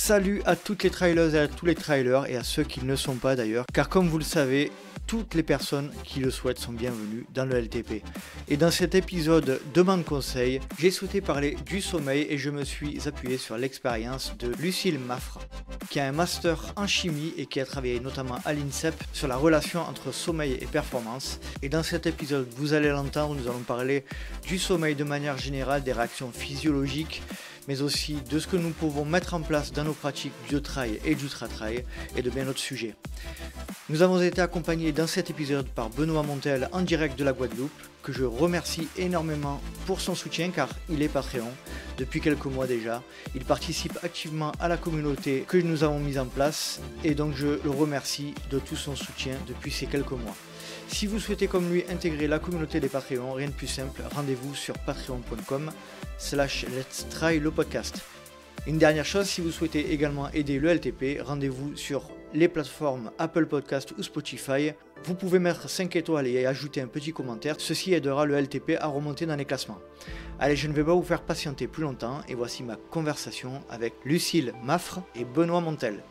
Salut à toutes les trailers et à tous les trailers et à ceux qui ne le sont pas d'ailleurs, car comme vous le savez, toutes les personnes qui le souhaitent sont bienvenues dans le LTP. Et dans cet épisode Demande conseil, j'ai souhaité parler du sommeil et je me suis appuyé sur l'expérience de Lucille Maffre, qui a un master en chimie et qui a travaillé notamment à l'INSEP sur la relation entre sommeil et performance. Et dans cet épisode, vous allez l'entendre, nous allons parler du sommeil de manière générale, des réactions physiologiques, mais aussi de ce que nous pouvons mettre en place dans nos pratiques du trail et du trail et de bien d'autres sujets. Nous avons été accompagnés dans cet épisode par Benoît Montel en direct de la Guadeloupe, que je remercie énormément pour son soutien car il est Patreon depuis quelques mois déjà. Il participe activement à la communauté que nous avons mise en place et donc je le remercie de tout son soutien depuis ces quelques mois. Si vous souhaitez comme lui intégrer la communauté des Patreons, rien de plus simple, rendez-vous sur patreon.com/Let's Try le podcast. Une dernière chose, si vous souhaitez également aider le LTP, rendez-vous sur les plateformes Apple Podcast ou Spotify. Vous pouvez mettre 5 étoiles et ajouter un petit commentaire, ceci aidera le LTP à remonter dans les classements. Allez, je ne vais pas vous faire patienter plus longtemps et voici ma conversation avec Lucille Maffre et Benoît Montel.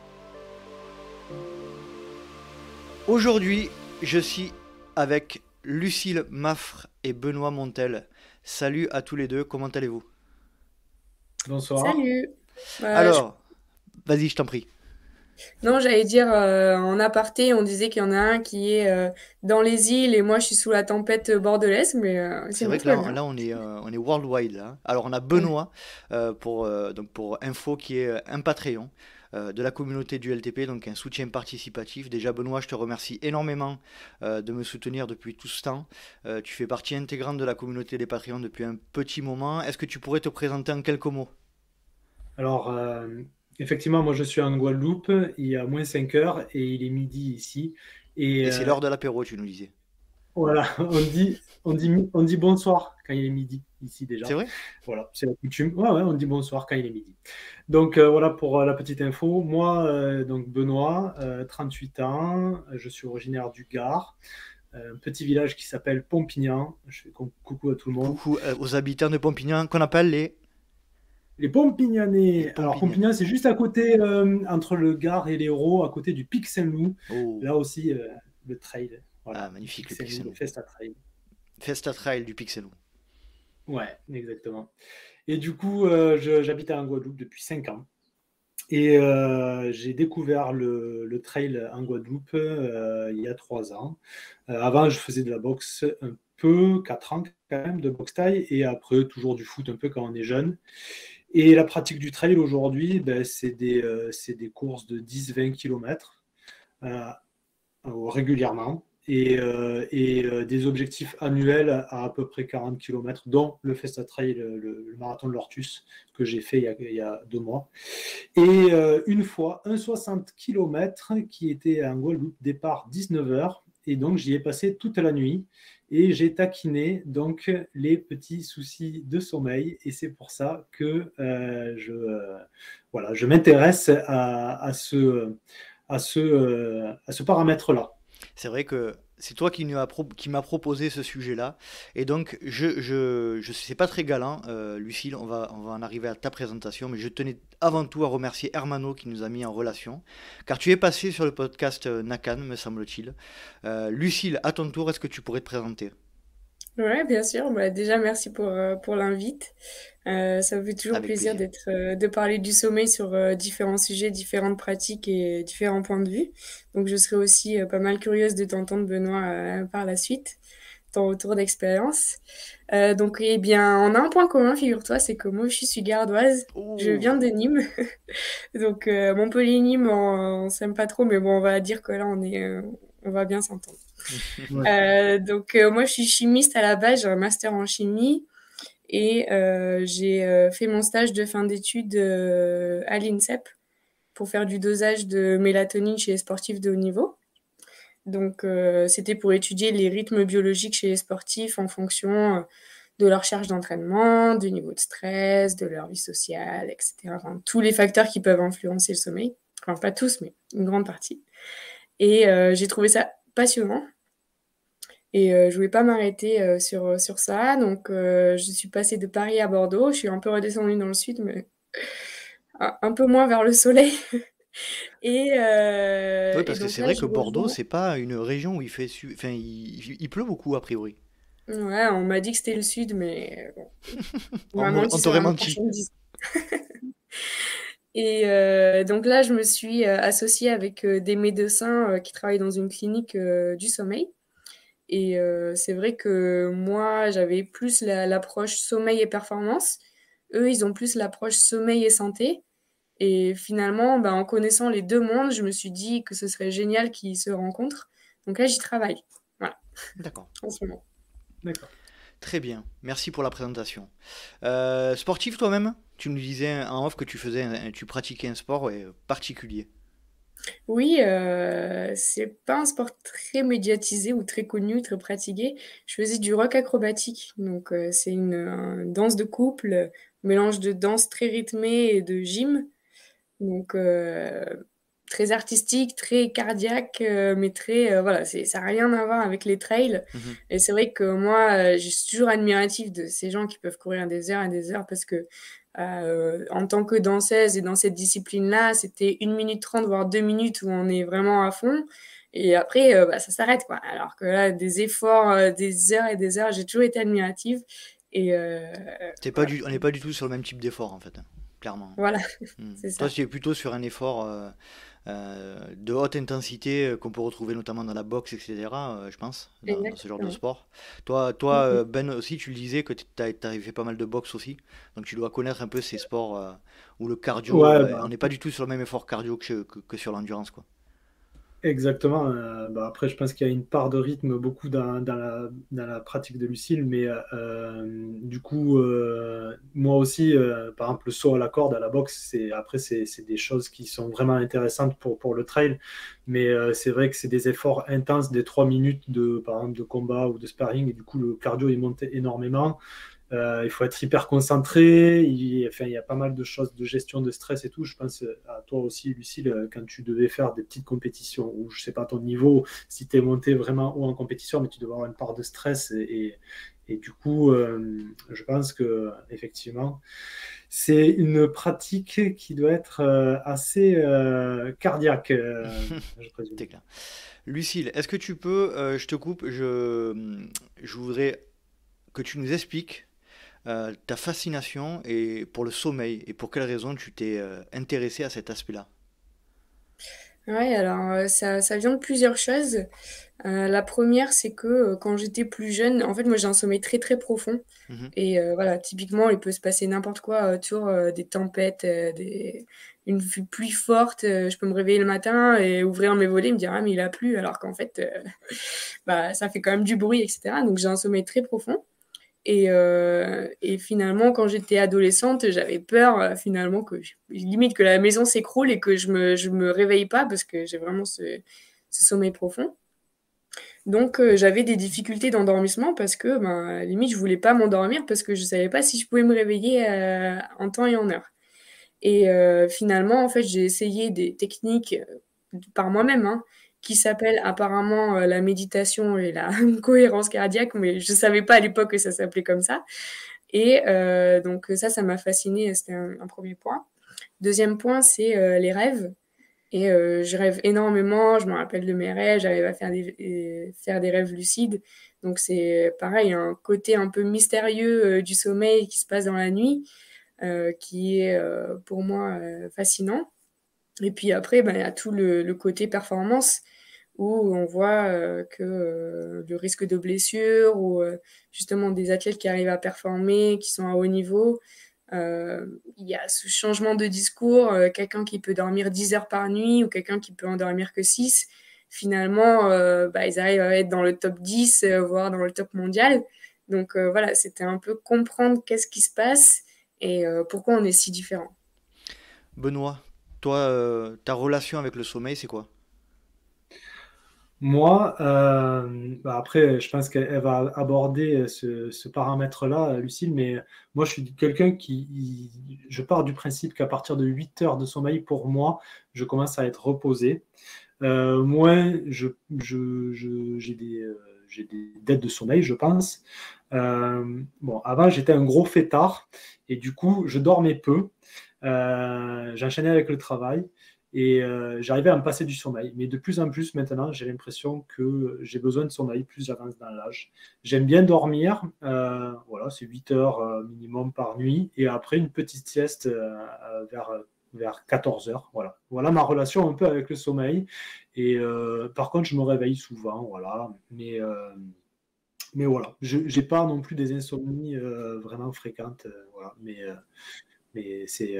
Aujourd'hui, je suis avec Lucille Maffre et Benoît Montel. Salut à tous les deux, comment allez-vous? Bonsoir. Salut. Alors, vas-y, je t'en prie. Non, j'allais dire en aparté, on disait qu'il y en a un qui est dans les îles et moi je suis sous la tempête bordelaise, mais C'est sinon vrai tout que va là, bien. on est worldwide là. Alors on a Ouais. Benoît pour info qui est un Patreon de la communauté du LTP, donc un soutien participatif. Déjà Benoît, je te remercie énormément de me soutenir depuis tout ce temps. Tu fais partie intégrante de la communauté des Patreons depuis un petit moment. Est-ce que tu pourrais te présenter en quelques mots? Alors, effectivement, moi je suis en Guadeloupe, il y a moins 5 heures et il est midi ici. Et Et c'est l'heure de l'apéro, tu nous disais. voilà, on dit bonsoir quand il est midi ici C'est déjà. vrai? Voilà, c'est la coutume. Ouais, ouais, on dit bonsoir quand il est midi. Donc voilà pour la petite info. Moi, donc Benoît, 38 ans, je suis originaire du Gard, un petit village qui s'appelle Pompignan. Je fais coucou à tout le monde. Coucou aux habitants de Pompignan qu'on appelle Les les Pompignanais. Alors, Pompignanais. Pompignan, c'est juste à côté, entre le Gard et l'Hérault, à côté du Pic Saint-Loup. Oh, Là aussi, le trail. ah, Voilà, le magnifique Pic le Saint-Loup, le Pixelon. Festa Trail. Festa Trail du Pixelon. Ouais, exactement. Et du coup, j'habite en Guadeloupe depuis 5 ans. Et j'ai découvert le trail en Guadeloupe il y a 3 ans. Avant, je faisais de la boxe un peu, 4 ans quand même, de boxe taille, et après, toujours du foot un peu quand on est jeune. Et la pratique du trail aujourd'hui, ben, c'est des courses de 10-20 km régulièrement et des objectifs annuels à peu près 40 km, dont le Festa Trail, le marathon de l'Ortus que j'ai fait il y a 2 mois. Et une fois, un 60 km qui était en Guadeloupe, départ 19 heures. Et donc, j'y ai passé toute la nuit et j'ai taquiné donc les petits soucis de sommeil. Et c'est pour ça que voilà, je m'intéresse à ce paramètre-là. C'est vrai que c'est toi qui m'as proposé ce sujet-là. Et donc, je c'est pas très galant, Lucille, on va en arriver à ta présentation, mais je tenais avant tout à remercier Hermano qui nous a mis en relation, car tu es passé sur le podcast Nakan, me semble-t-il. Lucille, à ton tour, est-ce que tu pourrais te présenter? Ouais, bien sûr. Bah, déjà, merci pour l'invite. Ça me fait toujours Avec plaisir plaisir. de parler du sommeil sur différents sujets, différentes pratiques et différents points de vue. Donc, je serai aussi pas mal curieuse de t'entendre, Benoît, par la suite, ton retour d'expérience. Donc, eh bien, on a un point commun, figure-toi, c'est que moi, je suis gardoise. Je Oh, viens de Nîmes. Donc, Montpellier-Nîmes, on s'aime pas trop, mais bon, on va dire que là, on va bien s'entendre. Ouais. Donc, moi, je suis chimiste à la base, j'ai un master en chimie et j'ai fait mon stage de fin d'études à l'INSEP pour faire du dosage de mélatonine chez les sportifs de haut niveau. Donc, c'était pour étudier les rythmes biologiques chez les sportifs en fonction de leur charge d'entraînement, du niveau de stress, de leur vie sociale, etc. Enfin, tous les facteurs qui peuvent influencer le sommeil. Enfin, pas tous, mais une grande partie. Et j'ai trouvé ça passionnant. Et je voulais pas m'arrêter sur ça. Donc, je suis passée de Paris à Bordeaux. Je suis un peu redescendue dans le sud, mais un peu moins vers le soleil. Et, Oui, et parce que donc c'est là, vrai je que Bordeaux, rejoins. c'est pas une région où enfin, il pleut beaucoup, a priori. Ouais, on m'a dit que c'était le sud, mais bon, on m'a On menti sur t'aurait la menti. marchandise. Et donc là, je me suis associée avec des médecins qui travaillent dans une clinique du sommeil. Et c'est vrai que moi, j'avais plus l'approche sommeil et performance. Eux, ils ont plus l'approche sommeil et santé. Et finalement, ben, en connaissant les deux mondes, je me suis dit que ce serait génial qu'ils se rencontrent. Donc là, j'y travaille. Voilà, D'accord. en ce moment. D'accord. Très bien. Merci pour la présentation. Sportif toi-même? Tu nous disais en off que tu pratiquais un sport ouais, particulier. Oui, c'est pas un sport très médiatisé ou très connu, très pratiqué. Je faisais du rock acrobatique. Donc, c'est une danse de couple, mélange de danse très rythmée et de gym. Donc, très artistique, très cardiaque, mais très, voilà, ça n'a rien à voir avec les trails. Mhm. Et c'est vrai que moi, je suis toujours admirative de ces gens qui peuvent courir des heures et des heures parce que en tant que danseuse et dans cette discipline-là, c'était 1 minute 30, voire 2 minutes où on est vraiment à fond. Et après, bah, ça s'arrête, quoi. Alors que là, des efforts, des heures et des heures, j'ai toujours été admirative. Et voilà. On n'est pas du tout sur le même type d'effort en fait, hein, clairement. Voilà, Hmm. c'est Toi, ça. tu es plutôt sur un effort de haute intensité qu'on peut retrouver notamment dans la boxe, etc., je pense, dans ce genre de Exactement. sport. Ben aussi, tu le disais que tu avais fait pas mal de boxe aussi, donc tu dois connaître un peu ces sports où le cardio, Ouais, on n'est pas du tout sur le même effort cardio que sur l'endurance, quoi. exactement. Après, je pense qu'il y a une part de rythme beaucoup dans la pratique de Lucille, mais du coup, moi aussi, par exemple, le saut à la corde à la boxe, c'est des choses qui sont vraiment intéressantes pour le trail, mais c'est vrai que c'est des efforts intenses, des 3 minutes par exemple, de combat ou de sparring, et du coup, le cardio il monte énormément. Il faut être hyper concentré. Enfin, il y a pas mal de choses de gestion de stress et tout. Je pense à toi aussi, Lucille, quand tu devais faire des petites compétitions, ou je sais pas ton niveau, si tu es monté vraiment haut en compétition, mais tu devais avoir une part de stress. Et du coup, je pense que effectivement, c'est une pratique qui doit être assez cardiaque, je présume. C'est clair. Lucille, est-ce que tu peux, je te coupe, je voudrais que tu nous expliques ta fascination pour le sommeil et pour quelles raisons tu t'es intéressé à cet aspect-là. Ouais, alors ça vient de plusieurs choses. La première, c'est que quand j'étais plus jeune, en fait, moi j'ai un sommeil très très profond. Mhm. Et voilà, typiquement, il peut se passer n'importe quoi autour des tempêtes, une pluie forte. Je peux me réveiller le matin et ouvrir mes volets et me dire, ah, mais il a plu, alors qu'en fait, bah, ça fait quand même du bruit, etc. Donc j'ai un sommeil très profond. Et finalement, quand j'étais adolescente, j'avais peur finalement limite que la maison s'écroule et que je me réveille pas parce que j'ai vraiment ce sommeil profond. Donc j'avais des difficultés d'endormissement parce que ben, limite je voulais pas m'endormir parce que je savais pas si je pouvais me réveiller en temps et en heure. Et finalement, en fait, j'ai essayé des techniques par moi-même, hein, qui s'appellent apparemment la méditation et la cohérence cardiaque, mais je savais pas à l'époque que ça s'appelait comme ça. Et donc ça m'a fascinée, c'était un premier point. Deuxième point, c'est les rêves. Et je rêve énormément, je me rappelle de mes rêves, j'arrive à faire des rêves lucides. Donc c'est pareil, un côté un peu mystérieux du sommeil qui se passe dans la nuit, qui est pour moi fascinant. Et puis après, ben, il y a tout le côté performance où on voit que le risque de blessure ou justement des athlètes qui arrivent à performer, qui sont à haut niveau, il y a ce changement de discours, quelqu'un qui peut dormir 10 heures par nuit ou quelqu'un qui peut en dormir que 6. Finalement, bah, ils arrivent à être dans le top 10, voire dans le top mondial. Donc voilà, c'était un peu comprendre qu'est-ce qui se passe et pourquoi on est si différents. Benoît, toi, ta relation avec le sommeil, c'est quoi? Moi, après, je pense qu'elle va aborder ce paramètre-là, Lucille, mais moi, je suis quelqu'un je pars du principe qu'à partir de 8 heures de sommeil, pour moi, je commence à être reposé. Moins, j'ai des dettes de sommeil, je pense. Bon, avant, j'étais un gros fêtard et du coup, je dormais peu. J'enchaînais avec le travail et j'arrivais à me passer du sommeil. Mais de plus en plus maintenant, j'ai l'impression que j'ai besoin de sommeil plus j'avance dans l'âge. J'aime bien dormir, voilà, c'est 8 heures minimum par nuit et après une petite sieste vers 14 heures. Voilà. Voilà ma relation un peu avec le sommeil. Et par contre, je me réveille souvent, voilà. Mais voilà, je n'ai pas non plus des insomnies vraiment fréquentes, voilà. Mais c'est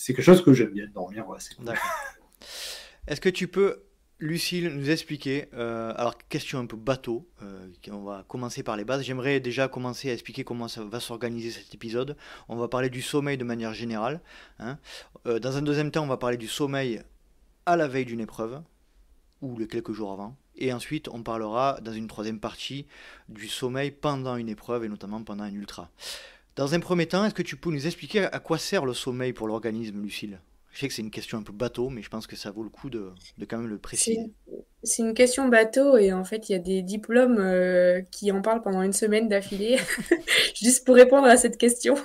quelque chose que j'aime bien dormir, ouais, c'est cool. D'accord. Est-ce que tu peux, Lucille, nous expliquer, alors question un peu bateau, on va commencer par les bases. J'aimerais déjà commencer à expliquer comment ça va s'organiser cet épisode. On va parler du sommeil de manière générale, hein. Dans un deuxième temps, on va parler du sommeil à la veille d'une épreuve, ou les quelques jours avant. Et ensuite, on parlera, dans une troisième partie, du sommeil pendant une épreuve, et notamment pendant un ultra. Dans un premier temps, est-ce que tu peux nous expliquer à quoi sert le sommeil pour l'organisme, Lucille? Je sais que c'est une question un peu bateau, mais je pense que ça vaut le coup de quand même le C'est préciser. c'est une question bateau et en fait, il y a des diplômes qui en parlent pendant une semaine d'affilée, juste pour répondre à cette question.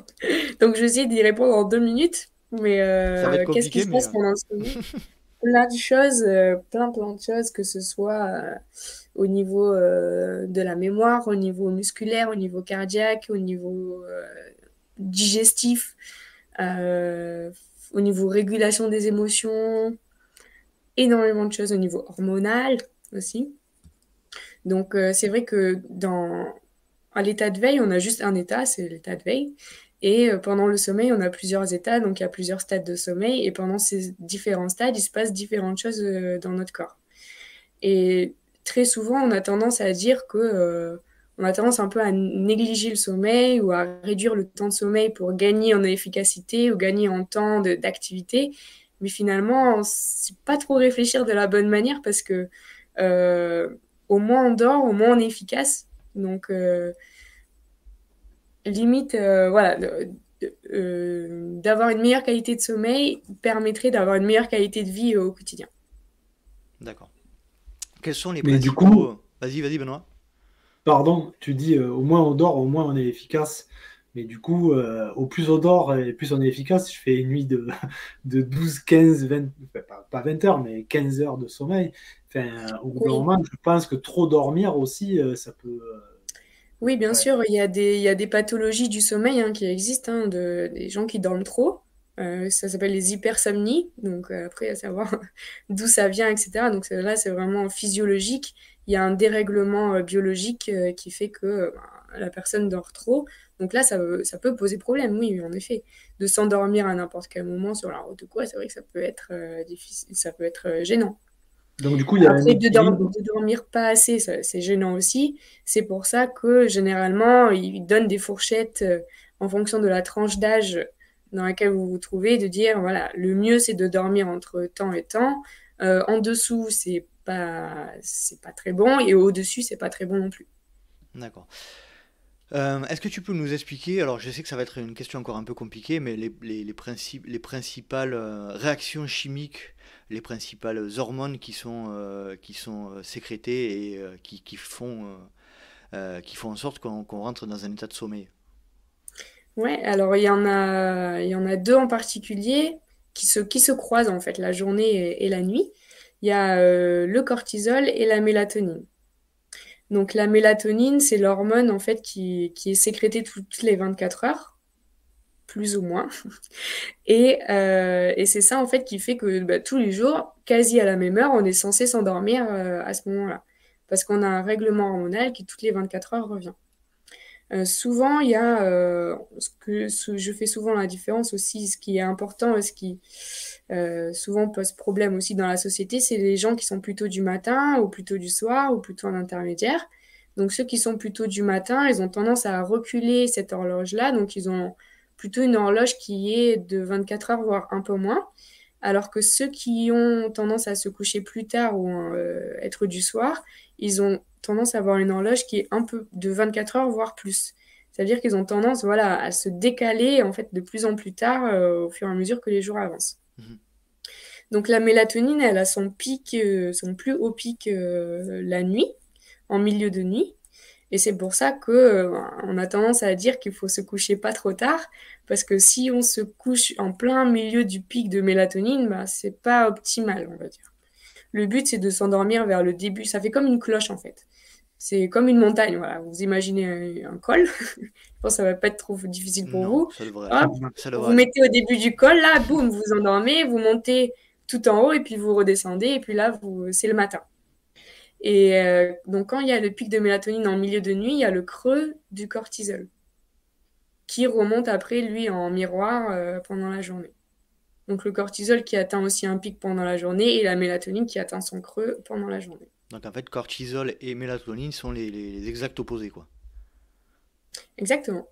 Donc, je vais essayer d'y répondre en 2 minutes. Mais Ça va être qu'est-ce qui compliqué, se mais passe pendant le sommeil? Plein de choses, plein de choses, que ce soit au niveau de la mémoire, au niveau musculaire, au niveau cardiaque, au niveau digestif, euh, au niveau régulation des émotions, énormément de choses au niveau hormonal aussi. Donc, c'est vrai que à l'état de veille, on a juste un état, c'est l'état de veille. Et pendant le sommeil, on a plusieurs états, donc il y a plusieurs stades de sommeil. Et pendant ces différents stades, il se passe différentes choses dans notre corps. Et très souvent, on a tendance à dire que, on a tendance un peu à négliger le sommeil ou à réduire le temps de sommeil pour gagner en efficacité ou gagner en temps d'activité. Mais finalement, c'est pas trop réfléchir de la bonne manière parce que euh, au moins on dort, au moins on est efficace. Donc, limite, voilà, d'avoir une meilleure qualité de sommeil permettrait d'avoir une meilleure qualité de vie au quotidien. d'accord. Quels sont les Mais du coup, principaux... Vas-y, Benoît. pardon, tu dis au moins on dort, au moins on est efficace. Mais du coup, au plus on dort et plus on est efficace, je fais une nuit de 12, 15, 20, enfin, pas 20 heures, mais 15 heures de sommeil. Enfin, au bout d'un Oui. moment, je pense que trop dormir aussi, ça peut. Oui, bien Ouais. sûr, il y a des pathologies du sommeil hein, qui existent, hein, des gens qui dorment trop. Ça s'appelle les hypersomnies. Donc après, à savoir d'où ça vient, etc. Donc là, c'est vraiment physiologique. Il y a un dérèglement biologique qui fait que la personne dort trop. Donc là, ça peut poser problème, oui, en effet. De s'endormir à n'importe quel moment sur la route ou quoi, c'est vrai que ça peut être difficile, ça peut être gênant. Donc du coup, il y a un Après, équilibre. de dormir pas assez, c'est gênant aussi. C'est pour ça que généralement, ils donnent des fourchettes en fonction de la tranche d'âge dans laquelle vous vous trouvez, de dire, voilà, le mieux, c'est de dormir entre temps et temps. En dessous, c'est pas très bon, et au-dessus, c'est pas très bon non plus. D'accord. Est-ce que tu peux nous expliquer, alors je sais que ça va être une question encore un peu compliquée, mais les principales réactions chimiques, les principales hormones qui sont sécrétées et qui font en sorte qu'on rentre dans un état de sommeil? Ouais, alors il y en a deux en particulier qui se croisent en fait, la journée et la nuit. Il y a le cortisol et la mélatonine. Donc la mélatonine, c'est l'hormone en fait qui est sécrétée toutes les 24 heures, plus ou moins. Et c'est ça en fait qui fait que bah, tous les jours, quasi à la même heure, on est censé s'endormir à ce moment-là. Parce qu'on a un règlement hormonal qui toutes les 24 heures revient. Souvent, il y a je fais souvent la différence aussi, ce qui est important, et ce qui souvent pose problème aussi dans la société, c'est les gens qui sont plutôt du matin ou plutôt du soir ou plutôt en intermédiaire. Donc ceux qui sont plutôt du matin, ils ont tendance à reculer cette horloge-là, donc ils ont plutôt une horloge qui est de 24 heures, voire un peu moins. Alors que ceux qui ont tendance à se coucher plus tard ou être du soir, ils ont tendance à avoir une horloge qui est un peu de 24 heures, voire plus. C'est-à-dire qu'ils ont tendance, voilà, à se décaler en fait de plus en plus tard au fur et à mesure que les jours avancent. Mhm. Donc la mélatonine, elle a son pic, son plus haut pic la nuit, en milieu de nuit. Et c'est pour ça que on a tendance à dire qu'il faut se coucher pas trop tard, parce que si on se couche en plein milieu du pic de mélatonine, bah, c'est pas optimal, on va dire. Le but, c'est de s'endormir vers le début. Ça fait comme une cloche, en fait. C'est comme une montagne, voilà. Vous imaginez un col. Je pense que ça va pas être trop difficile pour Non, vous. ça devrait Hop, aller. Ça devrait vous aller. mettez au début du col, là, boum, vous endormez, vous montez tout en haut, et puis vous redescendez, et puis là, c'est le matin. Et donc, quand il y a le pic de mélatonine en milieu de nuit, il y a le creux du cortisol qui remonte après, lui, en miroir pendant la journée. Donc, le cortisol qui atteint aussi un pic pendant la journée et la mélatonine qui atteint son creux pendant la journée. Donc en fait, cortisol et mélatonine sont les exacts opposés, quoi. Exactement.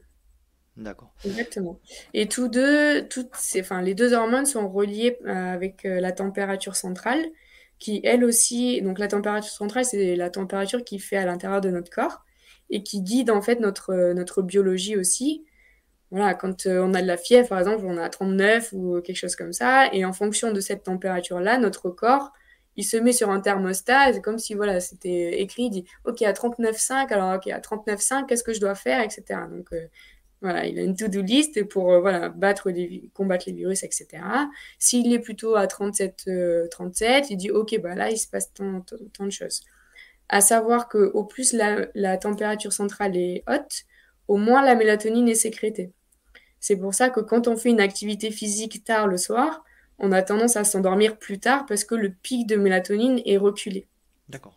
D'accord. Exactement. Et les deux hormones sont reliées avec la température centrale, qui elle aussi, donc la température centrale, c'est la température qui fait à l'intérieur de notre corps et qui guide en fait notre biologie aussi. Voilà, quand on a de la fièvre, par exemple, on a 39 ou quelque chose comme ça, et en fonction de cette température-là, notre corps, il se met sur un thermostat, c'est comme si voilà, c'était écrit, il dit, OK, à 39,5, alors OK, à 39,5, qu'est-ce que je dois faire, etc. Donc, voilà, il a une to-do list pour voilà, combattre les virus, etc. S'il est plutôt à 37, 37, il dit OK, bah là, il se passe tant de choses. À savoir qu'au plus la température centrale est haute, au moins la mélatonine est sécrétée. C'est pour ça que quand on fait une activité physique tard le soir, on a tendance à s'endormir plus tard parce que le pic de mélatonine est reculé. D'accord.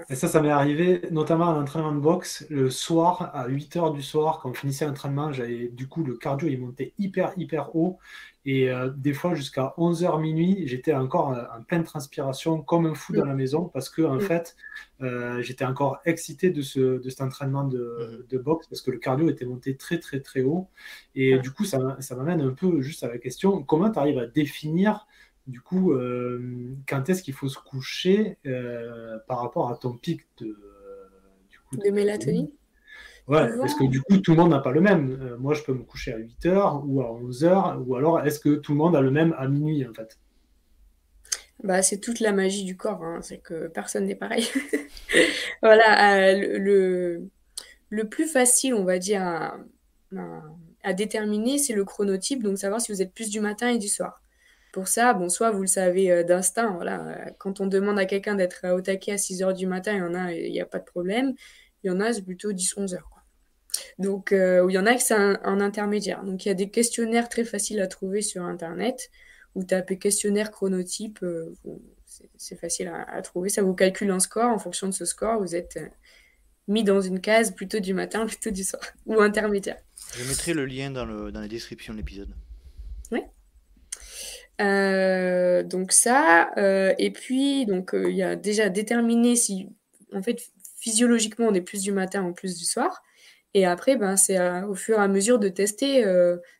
Et ça m'est arrivé notamment à l'entraînement de boxe le soir, à 8 heures du soir, quand on finissait l'entraînement, j'avais du coup le cardio il montait hyper haut. Et des fois jusqu'à 11h minuit, j'étais encore en pleine transpiration comme un fou dans la maison parce que en fait, j'étais encore excité de cet entraînement de boxe parce que le cardio était monté très haut. Et du coup, ça m'amène un peu juste à la question, comment tu arrives à définir du coup, quand est-ce qu'il faut se coucher par rapport à ton pic de mélatonine? Ouais, Souvent, parce que du coup, tout le monde n'a pas le même. Moi, je peux me coucher à 8 heures ou à 11 heures, ou alors est-ce que tout le monde a le même à minuit en fait? bah, c'est toute la magie du corps, hein, c'est que personne n'est pareil. Voilà, le plus facile, on va dire, à déterminer, c'est le chronotype, donc savoir si vous êtes plus du matin et du soir. Pour ça, bon, soit vous le savez d'instinct, voilà, quand on demande à quelqu'un d'être au taquet à 6 heures du matin, il y en a, il n'y a pas de problème. Il y en a, c'est plutôt 10-11 heures, quoi. Donc, où il y en a que c'est un intermédiaire. Donc, il y a des questionnaires très faciles à trouver sur Internet. Vous tapez questionnaire chronotype, c'est facile à trouver. Ça vous calcule un score. En fonction de ce score, vous êtes mis dans une case plutôt du matin, plutôt du soir, ou intermédiaire. Je mettrai le lien dans la description de l'épisode. Oui. Donc ça, et puis donc il y a déjà déterminé si en fait physiologiquement on est plus du matin ou plus du soir. Et après, ben, c'est au fur et à mesure de tester,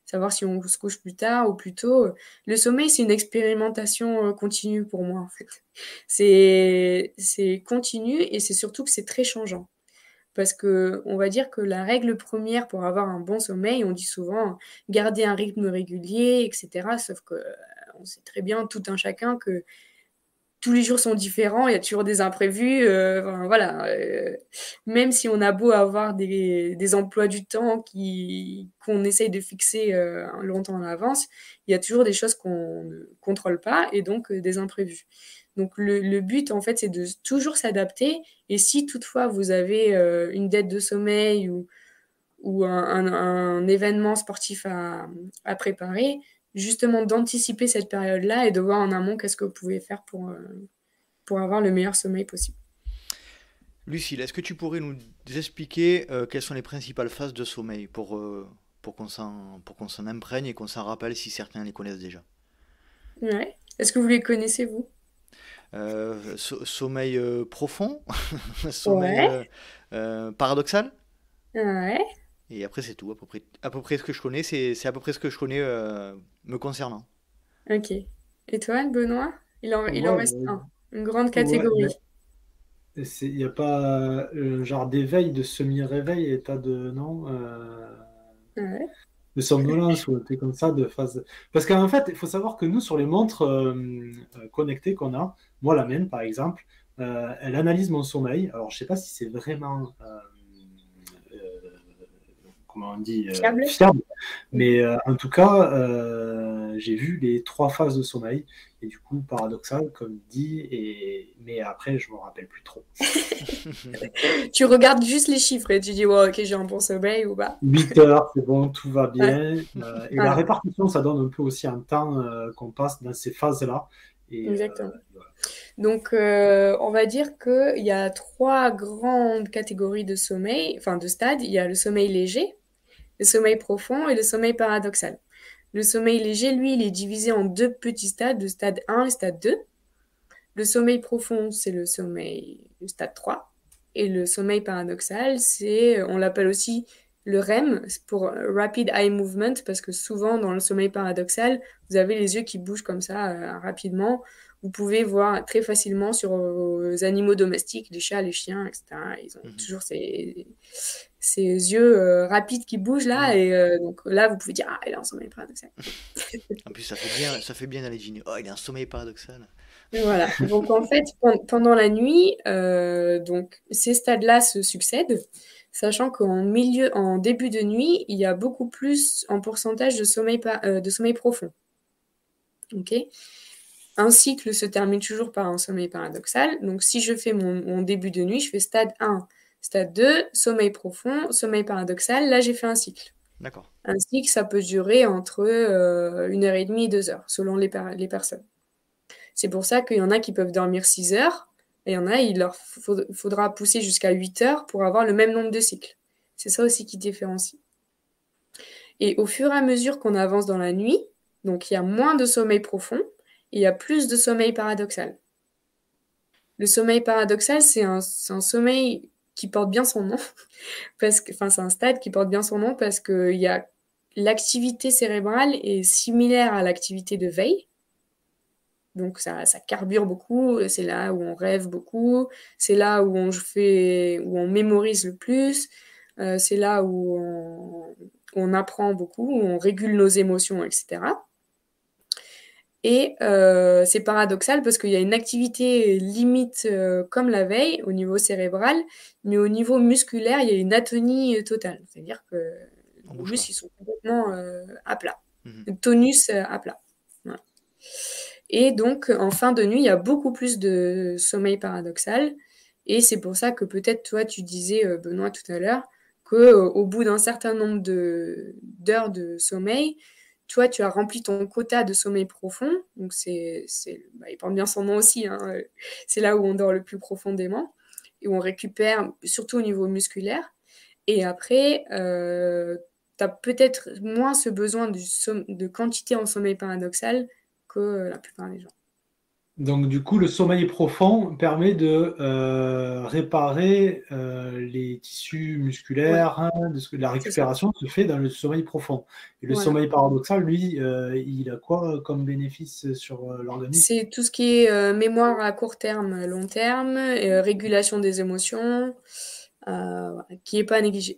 savoir si on se couche plus tard ou plus tôt. Le sommeil, c'est une expérimentation continue pour moi, en fait. C'est continu et c'est surtout que c'est très changeant. Parce que on va dire que la règle première pour avoir un bon sommeil, on dit souvent garder un rythme régulier, etc. Sauf que on sait très bien, tout un chacun, que tous les jours sont différents, il y a toujours des imprévus. Enfin, voilà, même si on a beau avoir des emplois du temps qu'on essaye de fixer longtemps en avance, il y a toujours des choses qu'on ne contrôle pas et donc des imprévus. Donc le but, en fait, c'est de toujours s'adapter. Et si toutefois vous avez une dette de sommeil ou un événement sportif à préparer, justement d'anticiper cette période-là et de voir en amont qu'est-ce que vous pouvez faire pour avoir le meilleur sommeil possible. Lucille, est-ce que tu pourrais nous expliquer quelles sont les principales phases de sommeil pour qu'on s'en imprègne et qu'on s'en rappelle si certains les connaissent déjà? Ouais. Est-ce que vous les connaissez, vous? Sommeil profond, sommeil Ouais. paradoxal, Ouais. et après c'est tout, à peu près ce que je connais, c'est à peu près ce que je connais me concernant. Ok. Et toi, Benoît? Il en Ouais, reste un. Une grande ouais, catégorie. il n'y a pas un genre d'éveil, de semi-réveil, état de, non, Ouais. de somnolence ou un truc comme ça, de phase. Parce qu'en fait, il faut savoir que nous, sur les montres connectées qu'on moi, la mienne, par exemple, elle analyse mon sommeil. Alors, je ne sais pas si c'est vraiment comment on dit, Fiable. fiable. Mais en tout cas, j'ai vu les 3 phases de sommeil. Et du coup, paradoxal, comme dit. Mais après, je ne me rappelle plus trop. Tu regardes juste les chiffres et tu dis, ouais, ok, j'ai un bon sommeil ou pas. 8 heures, c'est bon, tout va bien. Et Voilà. la répartition, ça donne un peu aussi un temps qu'on passe dans ces phases-là. Et, Exactement. voilà. Donc, on va dire qu'il y a 3 grandes catégories de sommeil, enfin de stades. Il y a le sommeil léger, le sommeil profond et le sommeil paradoxal. Le sommeil léger, lui, il est divisé en 2 petits stades, le stade 1 et le stade 2. Le sommeil profond, c'est le stade 3. Et le sommeil paradoxal, on l'appelle aussi le REM, c'est pour Rapid Eye Movement, parce que souvent dans le sommeil paradoxal, vous avez les yeux qui bougent comme ça rapidement. Vous pouvez voir très facilement sur vos animaux domestiques, les chats, les chiens, etc. Ils ont toujours ces yeux rapides qui bougent là, et donc là, vous pouvez dire, ah, il est en sommeil paradoxal. En plus, ça fait bien d'aller dîner. Oh, il a un sommeil paradoxal. Voilà. Donc en fait, pendant la nuit, donc ces stades-là se succèdent, sachant en début de nuit, il y a beaucoup plus en pourcentage de sommeil profond. Ok. Un cycle se termine toujours par un sommeil paradoxal. Donc si je fais mon début de nuit, je fais stade 1, stade 2, sommeil profond, sommeil paradoxal. Là, j'ai fait un cycle. D'accord. Un cycle, ça peut durer entre 1h30 et 2 heures, selon les personnes. C'est pour ça qu'il y en a qui peuvent dormir 6 heures, et il y en a, il leur faudra pousser jusqu'à 8 heures pour avoir le même nombre de cycles. C'est ça aussi qui différencie. Et au fur et à mesure qu'on avance dans la nuit, donc il y a moins de sommeil profond, et il y a plus de sommeil paradoxal. Le sommeil paradoxal, c'est un sommeil qui porte bien son nom, c'est un stade qui porte bien son nom parce que l'activité cérébrale est similaire à l'activité de veille. Donc ça carbure beaucoup, c'est là où on rêve beaucoup, c'est là où on mémorise le plus, c'est là où on apprend beaucoup, où on régule nos émotions, etc. Et c'est paradoxal parce qu'il y a une activité limite comme la veille au niveau cérébral, mais au niveau musculaire, il y a une atonie totale. C'est-à-dire que les muscles, ils sont complètement à plat. Le tonus à plat. Voilà. Et donc, en fin de nuit, il y a beaucoup plus de sommeil paradoxal. Et c'est pour ça que peut-être, toi, tu disais, Benoît, tout à l'heure, qu'au bout d'un certain nombre d'heures de sommeil, toi, tu as rempli ton quota de sommeil profond. Donc, il porte bien son nom aussi. Hein, c'est là où on dort le plus profondément et où on récupère, surtout au niveau musculaire. Et après, tu as peut-être moins ce besoin de quantité en sommeil paradoxal que la plupart des gens. Donc, du coup, le sommeil profond permet de réparer les tissus musculaires. Ouais. La récupération se fait dans le sommeil profond. Et le sommeil paradoxal, lui, il a quoi comme bénéfice sur l'organisme? C'est tout ce qui est mémoire à court terme, long terme, régulation des émotions, qui n'est pas négligé.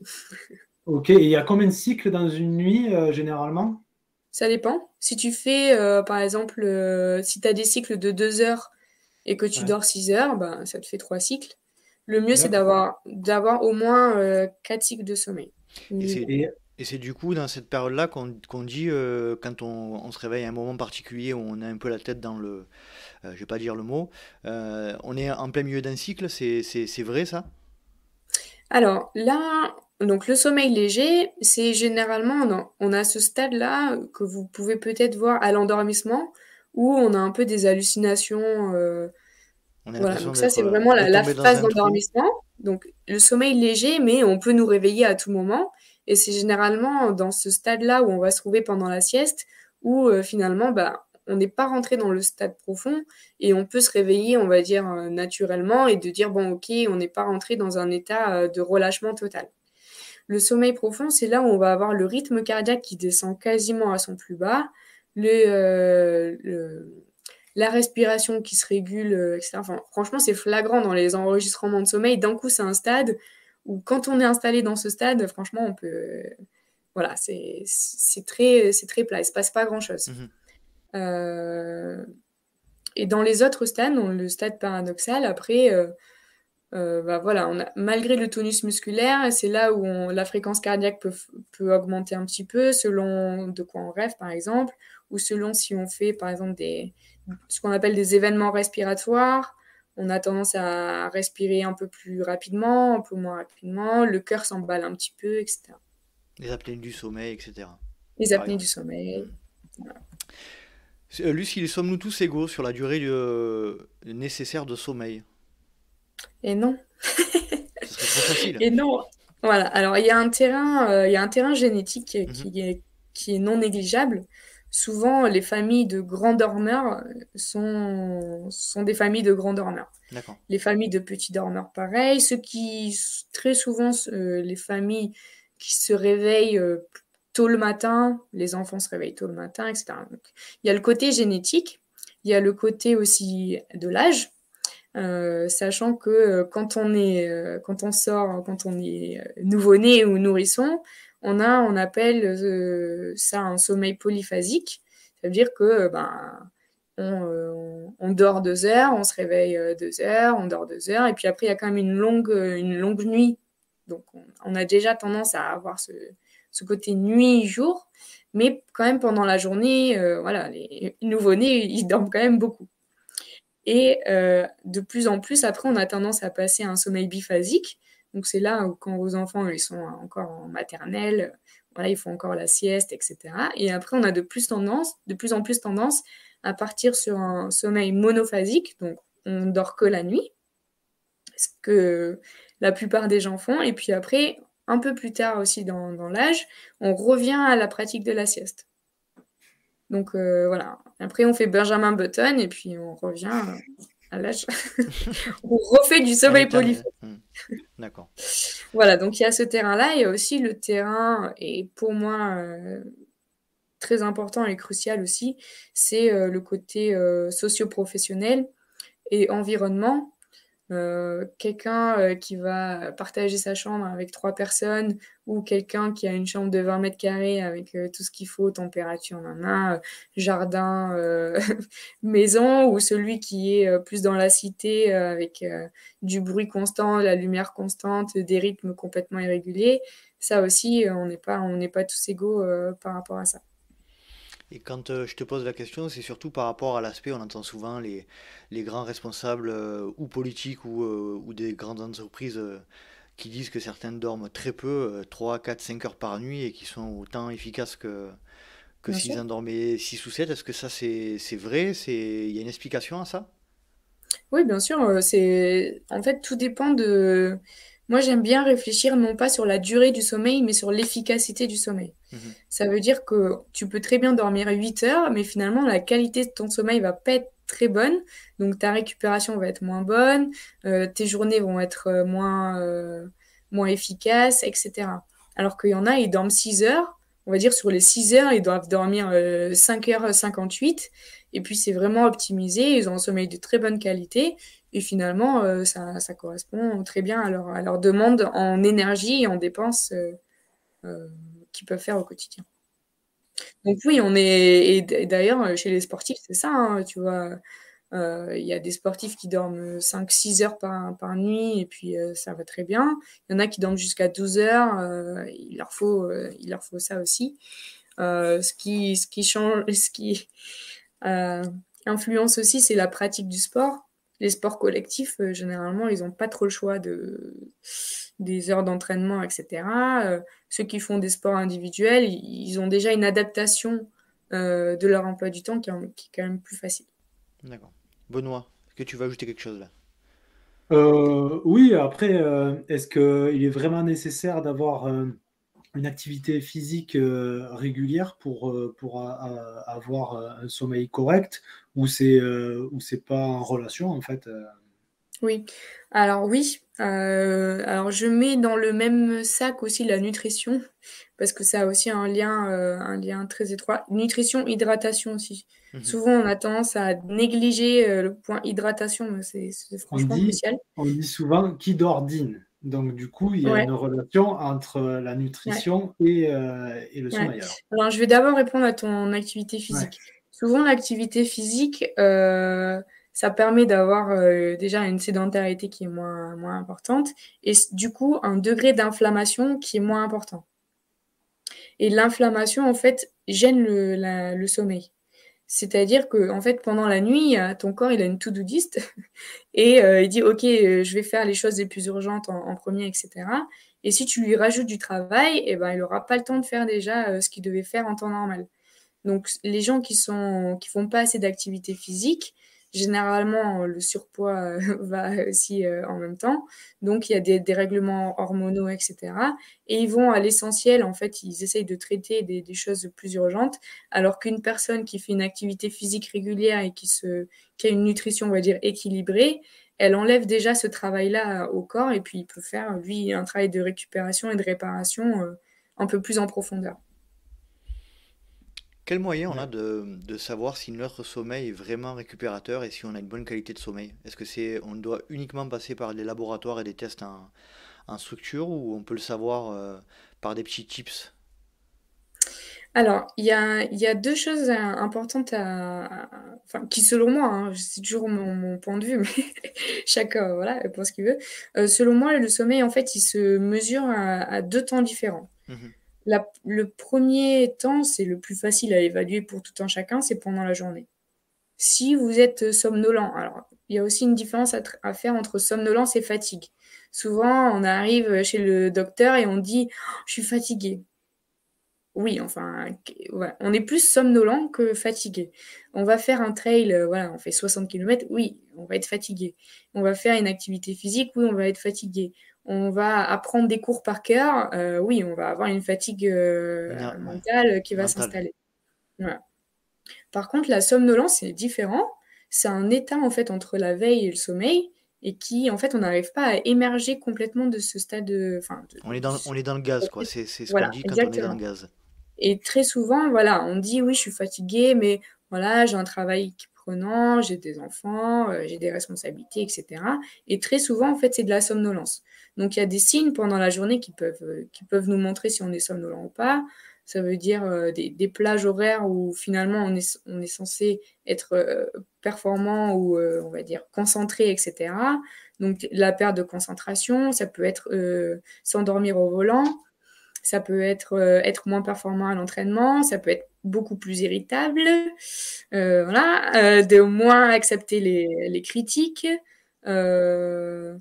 Ok, et il y a combien de cycles dans une nuit, généralement? Ça dépend. Si tu fais, par exemple, si tu as des cycles de 2 heures et que tu dors 6 heures, ben, ça te fait 3 cycles. Le mieux, c'est d'avoir au moins 4 cycles de sommeil. Et c'est du coup dans cette période-là qu'on dit, quand on se réveille à un moment particulier où on a un peu la tête dans le... je vais pas dire le mot. On est en plein milieu d'un cycle, c'est vrai ça? Alors là, donc le sommeil léger, c'est généralement, on a ce stade-là que vous pouvez peut-être voir à l'endormissement, où on a un peu des hallucinations. Voilà, donc ça c'est vraiment la phase d'endormissement. Donc le sommeil léger, mais on peut nous réveiller à tout moment. Et c'est généralement dans ce stade-là où on va se trouver pendant la sieste, où finalement, bah, on n'est pas rentré dans le stade profond et on peut se réveiller, on va dire, naturellement et de dire, bon, ok, on n'est pas rentré dans un état de relâchement total. Le sommeil profond, c'est là où on va avoir le rythme cardiaque qui descend quasiment à son plus bas, la respiration qui se régule, etc. Enfin, franchement, c'est flagrant dans les enregistrements de sommeil. D'un coup, c'est un stade où, quand on est installé dans ce stade, franchement, on peut... Voilà, c'est très plat, il ne se passe pas grand-chose. Et dans les autres stades, le stade paradoxal, après, voilà, malgré le tonus musculaire, c'est là où la fréquence cardiaque peut augmenter un petit peu selon de quoi on rêve, par exemple, ou selon si on fait, par exemple, ce qu'on appelle des événements respiratoires. On a tendance à respirer un peu plus rapidement, un peu moins rapidement, le cœur s'emballe un petit peu, etc. Les apnées du sommeil, etc. Les Par apnées du exemple. sommeil. Voilà. Lucie, sommes-nous tous égaux sur la durée nécessaire de sommeil? Et non. Ce serait trop facile. Et non. Voilà. Alors, il y a un terrain génétique Mhm. qui est non négligeable. Souvent, les familles de grands dormeurs sont des familles de grands dormeurs. D'accord. Les familles de petits dormeurs, pareil. Très souvent, les familles qui se réveillent tôt le matin, les enfants se réveillent tôt le matin, etc. Donc, il y a le côté génétique, il y a le côté aussi de l'âge. Sachant que quand on est nouveau-né ou nourrisson, on appelle ça un sommeil polyphasique. Ça veut dire que on dort 2 heures, on se réveille 2 heures, on dort 2 heures, et puis après il y a quand même une longue nuit. Donc on a déjà tendance à avoir ce côté nuit-jour, mais quand même pendant la journée, voilà, les nouveau-nés ils dorment quand même beaucoup. Et de plus en plus, après, on a tendance à passer à un sommeil biphasique. Donc, c'est là où, quand vos enfants ils sont encore en maternelle, voilà, ils font encore la sieste, etc. Et après, on a de plus en plus tendance à partir sur un sommeil monophasique. Donc, on dort que la nuit, ce que la plupart des gens font. Et puis après, un peu plus tard aussi dans l'âge, on revient à la pratique de la sieste. Donc voilà. Après, on fait Benjamin Button et puis on revient à l'âge. On refait du À sommeil l'éternel. polyphasique. D'accord. Voilà, donc il y a ce terrain-là. Il y a aussi le terrain, et pour moi très important et crucial aussi, c'est le côté socio-professionnel et environnement. Quelqu'un qui va partager sa chambre avec 3 personnes, ou quelqu'un qui a une chambre de 20 mètres carrés avec tout ce qu'il faut, température, jardin, maison, ou celui qui est plus dans la cité avec du bruit constant, la lumière constante, des rythmes complètement irréguliers. Ça aussi, on n'est pas tous égaux par rapport à ça. Et quand je te pose la question, c'est surtout par rapport à l'aspect, on entend souvent les grands responsables ou politiques ou des grandes entreprises qui disent que certains dorment très peu, 3, 4, 5 heures par nuit et qui sont autant efficaces que Bien s'ils sûr. en dormaient 6 ou 7. Est-ce que ça c'est vrai? Il y a une explication à ça? Oui, bien sûr. En fait, tout dépend de. Moi, j'aime bien réfléchir non pas sur la durée du sommeil, mais sur l'efficacité du sommeil. Mhm. Ça veut dire que tu peux très bien dormir 8 heures, mais finalement, la qualité de ton sommeil va pas être très bonne. Donc, ta récupération va être moins bonne, tes journées vont être moins efficaces, etc. Alors qu'il y en a, ils dorment 6 heures. On va dire sur les 6 heures, ils doivent dormir 5h58. Et puis, c'est vraiment optimisé. Ils ont un sommeil de très bonne qualité. Et finalement, ça correspond très bien à leur demande en énergie et en dépenses euh, qu'ils peuvent faire au quotidien. Donc oui, et d'ailleurs, chez les sportifs, c'est ça, hein, tu vois. Il y a des sportifs qui dorment 5-6 heures par nuit, et puis ça va très bien. Il y en a qui dorment jusqu'à 12 heures, il leur faut ça aussi. Ce qui change, ce qui euh, influence aussi, c'est la pratique du sport. Les sports collectifs, généralement, ils n'ont pas trop le choix des heures d'entraînement, etc. Ceux qui font des sports individuels, ils ont déjà une adaptation de leur emploi du temps qui est quand même plus facile. D'accord. Benoît, est-ce que tu vas ajouter quelque chose là? Oui, après, est-ce qu'il est vraiment nécessaire d'avoir une activité physique régulière pour avoir un sommeil correct, ou c'est pas en relation en fait? Oui, alors oui. Alors je mets dans le même sac aussi la nutrition, parce que ça a aussi un lien très étroit. Nutrition, hydratation aussi. Mhm. Souvent, on a tendance à négliger le point hydratation, mais c'est On franchement dit, crucial. on dit souvent qui dort dîne. Donc du coup, il y a Ouais, une relation entre la ouais. nutrition et le Ouais. sommeil alors. Alors, je vais d'abord répondre à ton activité Ouais. physique. Souvent, l'activité physique, Ça permet d'avoir déjà une sédentarité qui est moins importante et du coup un degré d'inflammation qui est moins important. Et l'inflammation, en fait, gêne le sommeil. C'est-à-dire que, en fait, pendant la nuit, ton corps, il a une to-do list et il dit, OK, je vais faire les choses les plus urgentes en premier, etc. Et si tu lui rajoutes du travail, eh ben, il n'aura pas le temps de faire déjà ce qu'il devait faire en temps normal. Donc, les gens qui font pas assez d'activité physique, généralement, le surpoids va aussi en même temps. Donc, il y a des dérèglements hormonaux, etc. Et ils vont à l'essentiel, en fait, ils essayent de traiter des choses plus urgentes, alors qu'une personne qui fait une activité physique régulière et qui a une nutrition, on va dire, équilibrée, elle enlève déjà ce travail-là au corps et puis il peut faire, lui, un travail de récupération et de réparation un peu plus en profondeur. Quel moyen on a Ouais. de savoir si notre sommeil est vraiment récupérateur et si on a une bonne qualité de sommeil? Est-ce que on doit uniquement passer par des laboratoires et des tests en structure ou on peut le savoir par des petits tips? Alors, il y a 2 choses importantes enfin, qui selon moi, hein, c'est toujours mon point de vue, mais chacun, voilà, pense ce qu'il veut. Selon moi, le sommeil, en fait, il se mesure à 2 temps différents. Mhm. Le premier temps, c'est le plus facile à évaluer pour tout un chacun, c'est pendant la journée. Si vous êtes somnolent, alors il y a aussi une différence à faire entre somnolence et fatigue. Souvent, on arrive chez le docteur et on dit: «Oh, «Je suis fatigué». Oui, enfin, ouais, on est plus somnolent que fatigué. On va faire un trail, voilà, on fait 60 kilomètres, oui, on va être fatigué. On va faire une activité physique, oui, on va être fatigué. On va apprendre des cours par cœur, oui, on va avoir une fatigue, Ouais, mentale qui va mental. s'installer. Voilà. Par contre, la somnolence, c'est différent. C'est un état, en fait, entre la veille et le sommeil et qui, en fait, on n'arrive pas à émerger complètement de ce stade, enfin, On est dans le gaz, quoi. C'est ce qu'on voilà, dit quand on est dans le exactement. gaz. Et très souvent, voilà, on dit: «Oui, je suis fatiguée, mais voilà, j'ai un travail qui est prenant, j'ai des enfants, j'ai des responsabilités» et cetera. Et très souvent, en fait, c'est de la somnolence. Donc il y a des signes pendant la journée qui peuvent nous montrer si on est somnolent ou pas. Ça veut dire, des plages horaires où finalement on est censé être, performant ou, on va dire concentré et cetera. Donc la perte de concentration, ça peut être, s'endormir au volant, ça peut être moins performant à l'entraînement, ça peut être beaucoup plus irritable, voilà, de moins accepter les critiques, heu,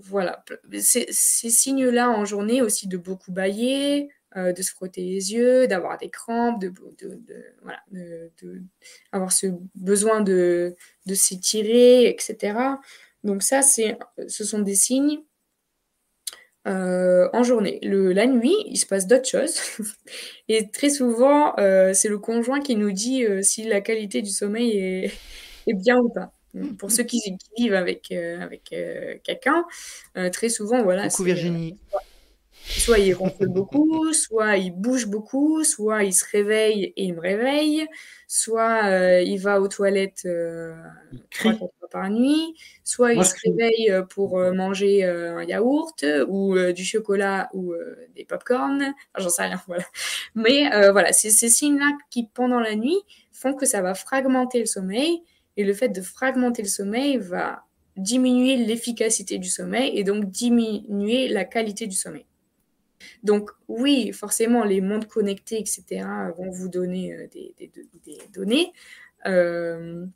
voilà. Ces signes-là en journée aussi de beaucoup bâiller, de se frotter les yeux, d'avoir des crampes, voilà, avoir ce besoin de s'étirer et cetera. Donc ça, ce sont des signes en journée. La nuit, il se passe d'autres choses et très souvent, c'est le conjoint qui nous dit, si la qualité du sommeil est bien ou pas. Pour ceux qui vivent avec quelqu'un, très souvent, voilà, Coucou c'est, Virginie. soit il ronfle beaucoup, soit il bouge beaucoup, soit il se réveille et il me réveille, soit, il va aux toilettes, Il 3-4 crie. fois par nuit, soit il Moi, je se crie. réveille, pour, manger, un yaourt, ou, du chocolat ou, des pop-corn, enfin, j'en sais rien, voilà. Mais, voilà, c'est ces signes-là qui, pendant la nuit, font que ça va fragmenter le sommeil et le fait de fragmenter le sommeil va diminuer l'efficacité du sommeil et donc diminuer la qualité du sommeil. Donc oui, forcément, les montres connectées, et cetera, vont vous donner, des données. Hem,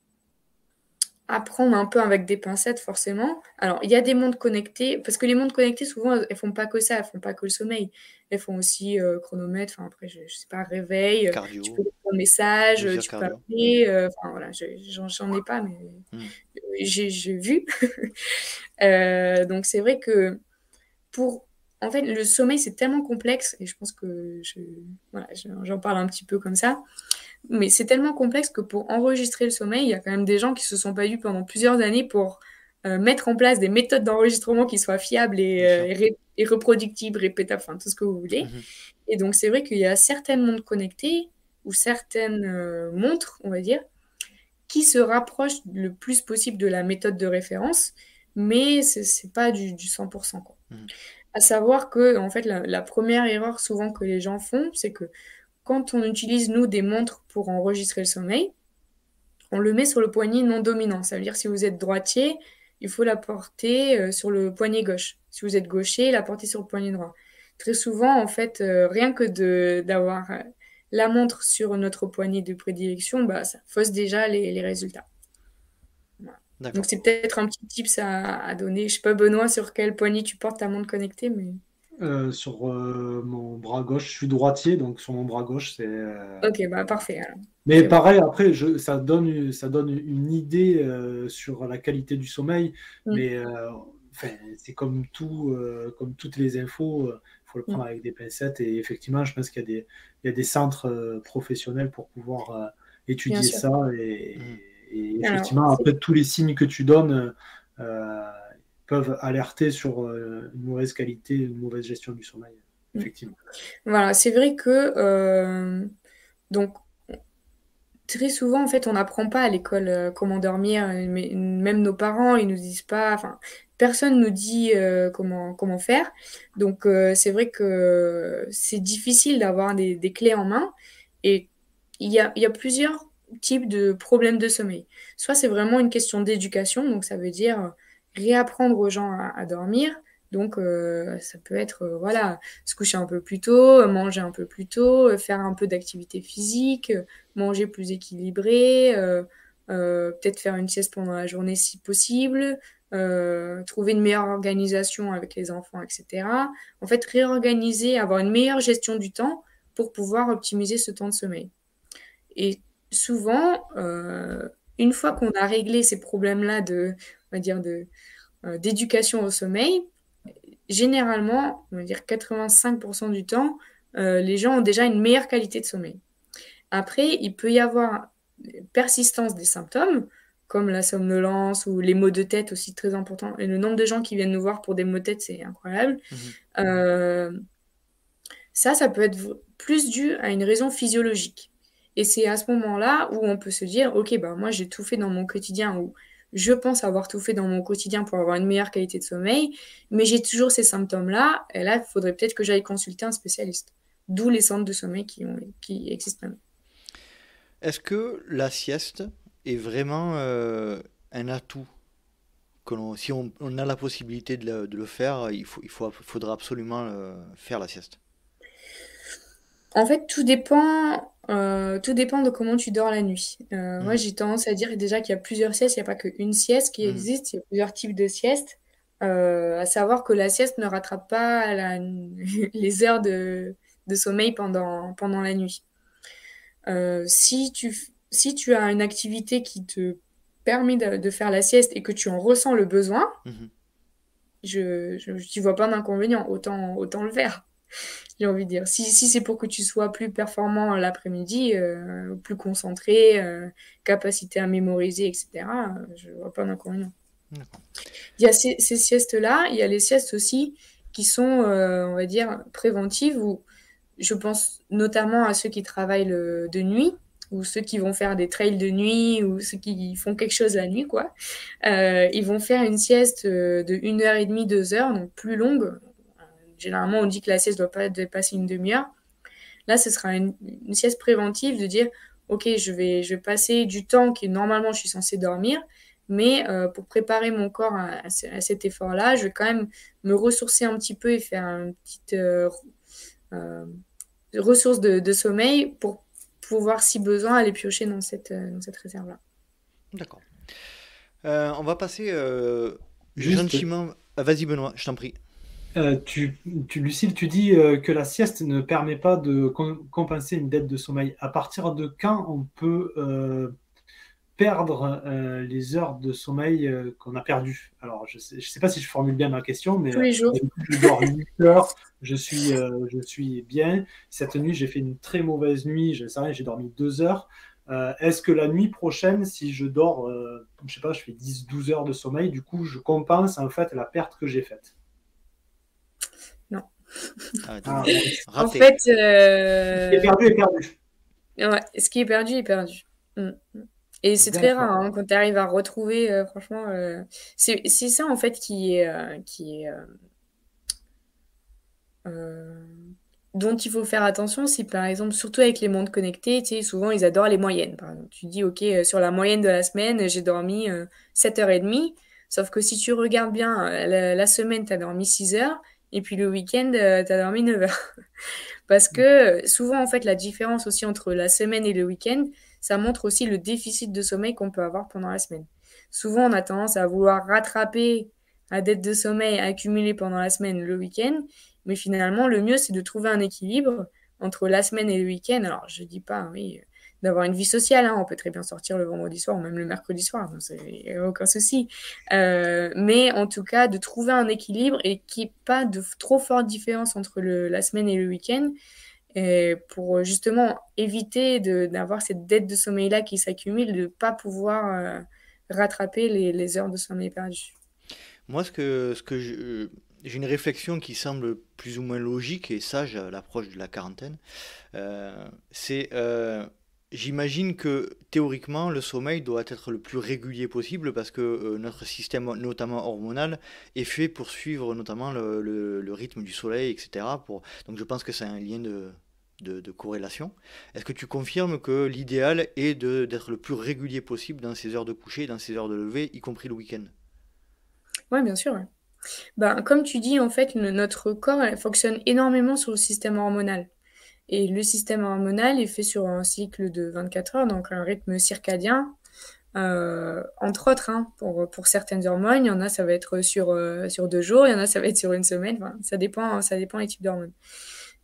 à prendre un peu avec des pincettes forcément. Alors, il y a des montres connectées parce que les montres connectées souvent elles font pas que ça, elles font pas que le sommeil. Elles font aussi, chronomètre, enfin après je sais pas, réveil, tu peux Cardio. laisser un message, Mesure tu peux cardio. appeler, enfin voilà, j'en ai pas mais Hmm. j'ai vu. Donc c'est vrai que pour en fait, le sommeil, c'est tellement complexe et je pense que voilà, j'en parle un petit peu comme ça, mais c'est tellement complexe que pour enregistrer le sommeil, il y a quand même des gens qui se sont battus pendant plusieurs années pour, mettre en place des méthodes d'enregistrement qui soient fiables Bien sûr. et reproductibles, répétables, enfin tout ce que vous voulez. Mhm. Et donc c'est vrai qu'il y a certaines montres connectées ou certaines, montres, on va dire, qui se rapprochent le plus possible de la méthode de référence, mais c'est pas du 100 quoi. Mhm. À savoir que en fait, la 1re erreur souvent que les gens font, c'est que quand on utilise, nous, des montres pour enregistrer le sommeil, on le met sur le poignet non dominant. Ça veut dire si vous êtes droitier, il faut la porter sur le poignet gauche. Si vous êtes gaucher, la porter sur le poignet droit. Très souvent, en fait, rien que d'avoir la montre sur notre poignet de prédilection, bah, ça fausse déjà les résultats. Voilà. Donc, D'accord. c'est peut-être un petit tips à donner. Je sais pas, Benoît, sur quel poignet tu portes ta montre connectée, mais... Sur mon bras gauche, je suis droitier, donc sur mon bras gauche, c'est. Ok, bah parfait. Alors. Mais C'est bon. pareil, après, ça donne une idée sur la qualité du sommeil, Mm, mais enfin, c'est comme toutes les infos, il faut le mm. prendre avec des pincettes. Et effectivement, je pense qu'il y a des centres professionnels pour pouvoir Bien étudier sûr. ça. Mhm. Et Alors, effectivement, après, tous les signes que tu donnes euh, peuvent alerter sur une mauvaise qualité, une mauvaise gestion du sommeil, mm. effectivement. Voilà, c'est vrai que donc très souvent, en fait, on n'apprend pas à l'école comment dormir. Mais même nos parents, ils nous disent pas. Enfin, personne nous dit comment faire. Donc, c'est vrai que c'est difficile d'avoir des clés en main. Et il y a plusieurs types de problèmes de sommeil. Soit c'est vraiment une question d'éducation, donc ça veut dire réapprendre aux gens à dormir. Donc, ça peut être, voilà, se coucher un peu plus tôt, manger un peu plus tôt, faire un peu d'activité physique, manger plus équilibré, peut-être faire une sieste pendant la journée si possible, trouver une meilleure organisation avec les enfants, etc. En fait, réorganiser, avoir une meilleure gestion du temps pour pouvoir optimiser ce temps de sommeil. Et souvent, une fois qu'on a réglé ces problèmes-là on va dire d'éducation au sommeil, généralement, on va dire 85% du temps, les gens ont déjà une meilleure qualité de sommeil. Après, il peut y avoir persistance des symptômes, comme la somnolence ou les maux de tête aussi très importants. Et le nombre de gens qui viennent nous voir pour des maux de tête, c'est incroyable. Mhm. Euh, ça peut être plus dû à une raison physiologique. Et c'est à ce moment-là où on peut se dire, OK, bah, moi j'ai tout fait dans mon quotidien, ou je pense avoir tout fait dans mon quotidien pour avoir une meilleure qualité de sommeil, mais j'ai toujours ces symptômes-là, et là, il faudrait peut-être que j'aille consulter un spécialiste. D'où les centres de sommeil qui existent maintenant. Est-ce que la sieste est vraiment un atout si on a la possibilité de le faire, faudra absolument faire la sieste. En fait, tout dépend de comment tu dors la nuit. Moi, Mhm. j'ai tendance à dire déjà qu'il y a plusieurs siestes, il n'y a pas qu'une sieste qui Mhm. existe, il y a plusieurs types de siestes. À savoir que la sieste ne rattrape pas les heures de sommeil pendant la nuit. Si tu as une activité qui te permet de faire la sieste et que tu en ressens le besoin, Mhm. je n'y vois pas d'inconvénient, autant le faire. J'ai envie de dire. Si c'est pour que tu sois plus performant l'après-midi, plus concentré, capacité à mémoriser, etc., je vois pas d'inconvénient. D'accord. Il y a ces siestes-là, il y a les siestes aussi qui sont, on va dire, préventives, où je pense notamment à ceux qui travaillent de nuit, ou ceux qui vont faire des trails de nuit, ou ceux qui font quelque chose la nuit, quoi. Ils vont faire une sieste de 1h30, 2 heures, donc plus longue. Généralement, on dit que la sieste ne doit pas dépasser une demi-heure. Là, ce sera une sieste préventive de dire, OK, je vais passer du temps que normalement je suis censée dormir, mais pour préparer mon corps à cet effort-là, je vais quand même me ressourcer un petit peu et faire une petite euh, ressource de sommeil pour pouvoir, si besoin, aller piocher dans cette réserve-là. D'accord. On va passer Juste, gentiment. Ah, vas-y Benoît, je t'en prie. Lucille, tu dis que la sieste ne permet pas de compenser une dette de sommeil. À partir de quand on peut perdre les heures de sommeil qu'on a perdues? Alors, je sais pas si je formule bien ma question, mais Tous les jours. d'habitude, je dors 8 heures, je suis bien. Cette nuit, j'ai fait une très mauvaise nuit, je sais rien, j'ai dormi 2 heures. Est-ce que la nuit prochaine, si je dors, je sais pas, je fais 10 12 heures de sommeil, du coup, je compense en fait la perte que j'ai faite? Non. Ah, Ah, dommage. mince. En Raté. fait, Ce qui est perdu est perdu. ouais, ce qui est perdu est perdu. Mm. Et c'est très rare D'accord. hein, quand tu arrives à retrouver, franchement, c'est ça en fait qui est euh, dont il faut faire attention, c'est par exemple, surtout avec les montres connectées, tu sais, souvent ils adorent les moyennes. Par exemple, tu dis, OK, sur la moyenne de la semaine, j'ai dormi 7h30. Sauf que si tu regardes bien, la semaine, tu as dormi 6 heures, et puis le week-end, tu as dormi 9 heures. Parce que souvent, en fait, la différence aussi entre la semaine et le week-end, ça montre aussi le déficit de sommeil qu'on peut avoir pendant la semaine. Souvent, on a tendance à vouloir rattraper la dette de sommeil accumulée pendant la semaine le week-end, mais finalement, le mieux, c'est de trouver un équilibre entre la semaine et le week-end. Alors, je dis pas, oui, d'avoir une vie sociale, hein. On peut très bien sortir le vendredi soir ou même le mercredi soir, donc c'est aucun souci. Mais en tout cas, de trouver un équilibre et qu'il n'y ait pas de trop forte différence entre la semaine et le week-end, et pour justement éviter d'avoir cette dette de sommeil-là qui s'accumule, de ne pas pouvoir rattraper les heures de sommeil perdues. Moi, j'ai une réflexion qui semble plus ou moins logique et sage à l'approche de la quarantaine. C'est, j'imagine que théoriquement, le sommeil doit être le plus régulier possible parce que notre système, notamment hormonal, est fait pour suivre notamment le rythme du soleil, etc. Donc je pense que c'est un lien de corrélation. Est-ce que tu confirmes que l'idéal est d'être le plus régulier possible dans ses heures de coucher, dans ses heures de lever, y compris le week-end? Oui, bien sûr. Ouais. Ben, comme tu dis, en fait, notre corps fonctionne énormément sur le système hormonal. Et le système hormonal est fait sur un cycle de 24 heures, donc un rythme circadien. Entre autres, hein, pour certaines hormones, il y en a, ça va être sur 2 jours, il y en a, ça va être sur une semaine. Enfin, ça dépend des types d'hormones.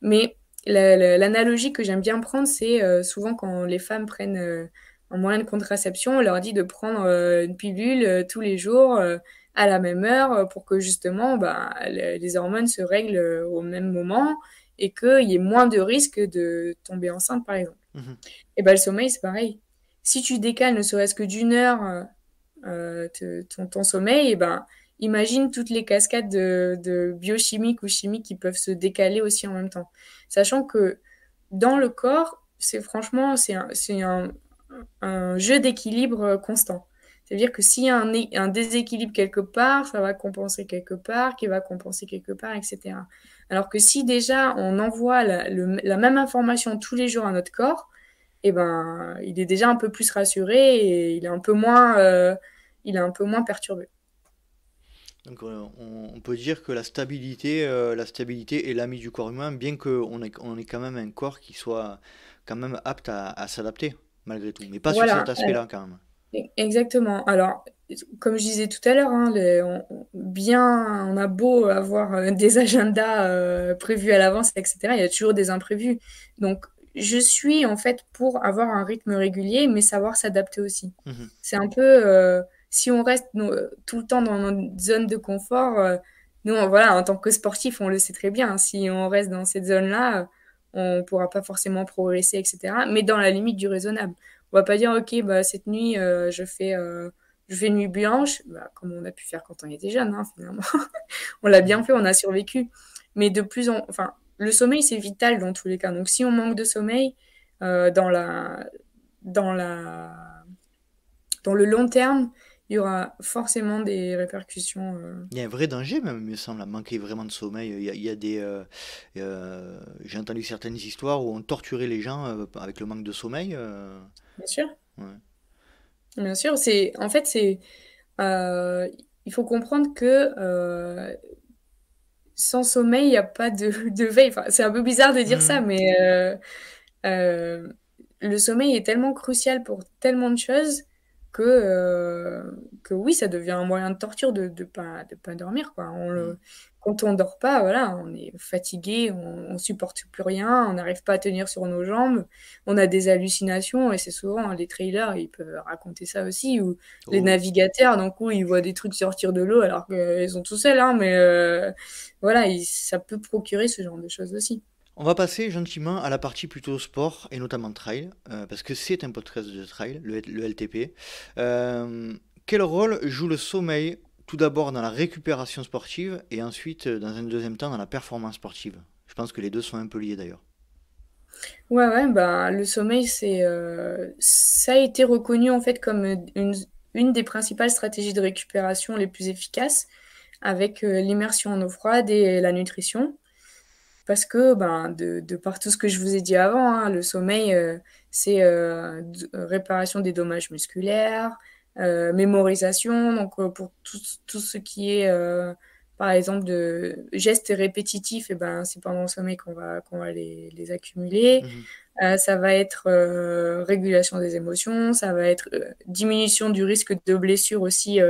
Mais l'analogie que j'aime bien prendre, c'est souvent quand les femmes prennent un moyen de contraception, on leur dit de prendre une pilule tous les jours à la même heure pour que justement bah, les hormones se règlent au même moment et qu'il y ait moins de risques de tomber enceinte, par exemple. Mhm. Et ben, le sommeil, c'est pareil. Si tu décales ne serait-ce que d'une heure ton sommeil, et ben, imagine toutes les cascades de biochimiques ou chimiques qui peuvent se décaler aussi en même temps. Sachant que dans le corps, c'est franchement, un jeu d'équilibre constant. C'est-à-dire que s'il y a un déséquilibre quelque part, ça va compenser quelque part, qui va compenser quelque part, etc. Alors que si déjà on envoie la même information tous les jours à notre corps, eh ben, il est déjà un peu plus rassuré et il est un peu moins perturbé. Donc on peut dire que la stabilité est l'ami du corps humain, bien on ait quand même un corps qui soit quand même apte à s'adapter, malgré tout. Mais pas sur cet Voilà, aspect-là, quand même. exactement. Alors, comme je disais tout à l'heure, hein, on a beau avoir des agendas prévus à l'avance, etc., il y a toujours des imprévus. Donc, je suis en fait pour avoir un rythme régulier, mais savoir s'adapter aussi. Mhm. C'est un peu, si on reste tout le temps dans notre zone de confort, nous, voilà, en tant que sportif, on le sait très bien, hein, si on reste dans cette zone-là, on ne pourra pas forcément progresser, etc., mais dans la limite du raisonnable. On va pas dire, OK, bah, cette nuit, je fais nuit blanche, bah, comme on a pu faire quand on était jeune, hein, finalement. On l'a bien Mhm. fait, on a survécu. Mais enfin, le sommeil, c'est vital dans tous les cas. Donc, si on manque de sommeil, euh, dans la, dans la, dans le long terme, il y aura forcément des répercussions. Il y a un vrai danger, même, il me semble, à manquer vraiment de sommeil. Il y a j'ai entendu certaines histoires où on torturait les gens avec le manque de sommeil. Bien sûr, Ouais. bien sûr. En fait, euh, il faut comprendre que sans sommeil, il n'y a pas de veille. Enfin, c'est un peu bizarre de dire ça, Mhm. mais euh, le sommeil est tellement crucial pour tellement de choses que oui, ça devient un moyen de torture de pas dormir, quoi. Mhm. Quand on dort pas, voilà, on est fatigué, on supporte plus rien, on n'arrive pas à tenir sur nos jambes, on a des hallucinations, et c'est souvent les trailers, ils peuvent raconter ça aussi, ou les Oh oui. navigateurs, d'un coup, ils voient des trucs sortir de l'eau alors qu'ils sont tout seuls, hein, mais voilà, ça peut procurer ce genre de choses aussi. On va passer gentiment à la partie plutôt sport et notamment trail, parce que c'est un podcast de trail, le LTP. Quel rôle joue le sommeil tout d'abord dans la récupération sportive et ensuite dans un deuxième temps dans la performance sportive? Je pense que les deux sont un peu liés d'ailleurs. Ouais, ouais, bah, le sommeil, ça a été reconnu en fait comme une des principales stratégies de récupération les plus efficaces avec l'immersion en eau froide et la nutrition. parce que de par tout ce que je vous ai dit avant, hein, le sommeil, c'est réparation des dommages musculaires, mémorisation, donc pour tout ce qui est, par exemple, de gestes répétitifs, et ben, c'est pendant le sommeil qu'on va les accumuler. Ça va être régulation des émotions, ça va être diminution du risque de blessure aussi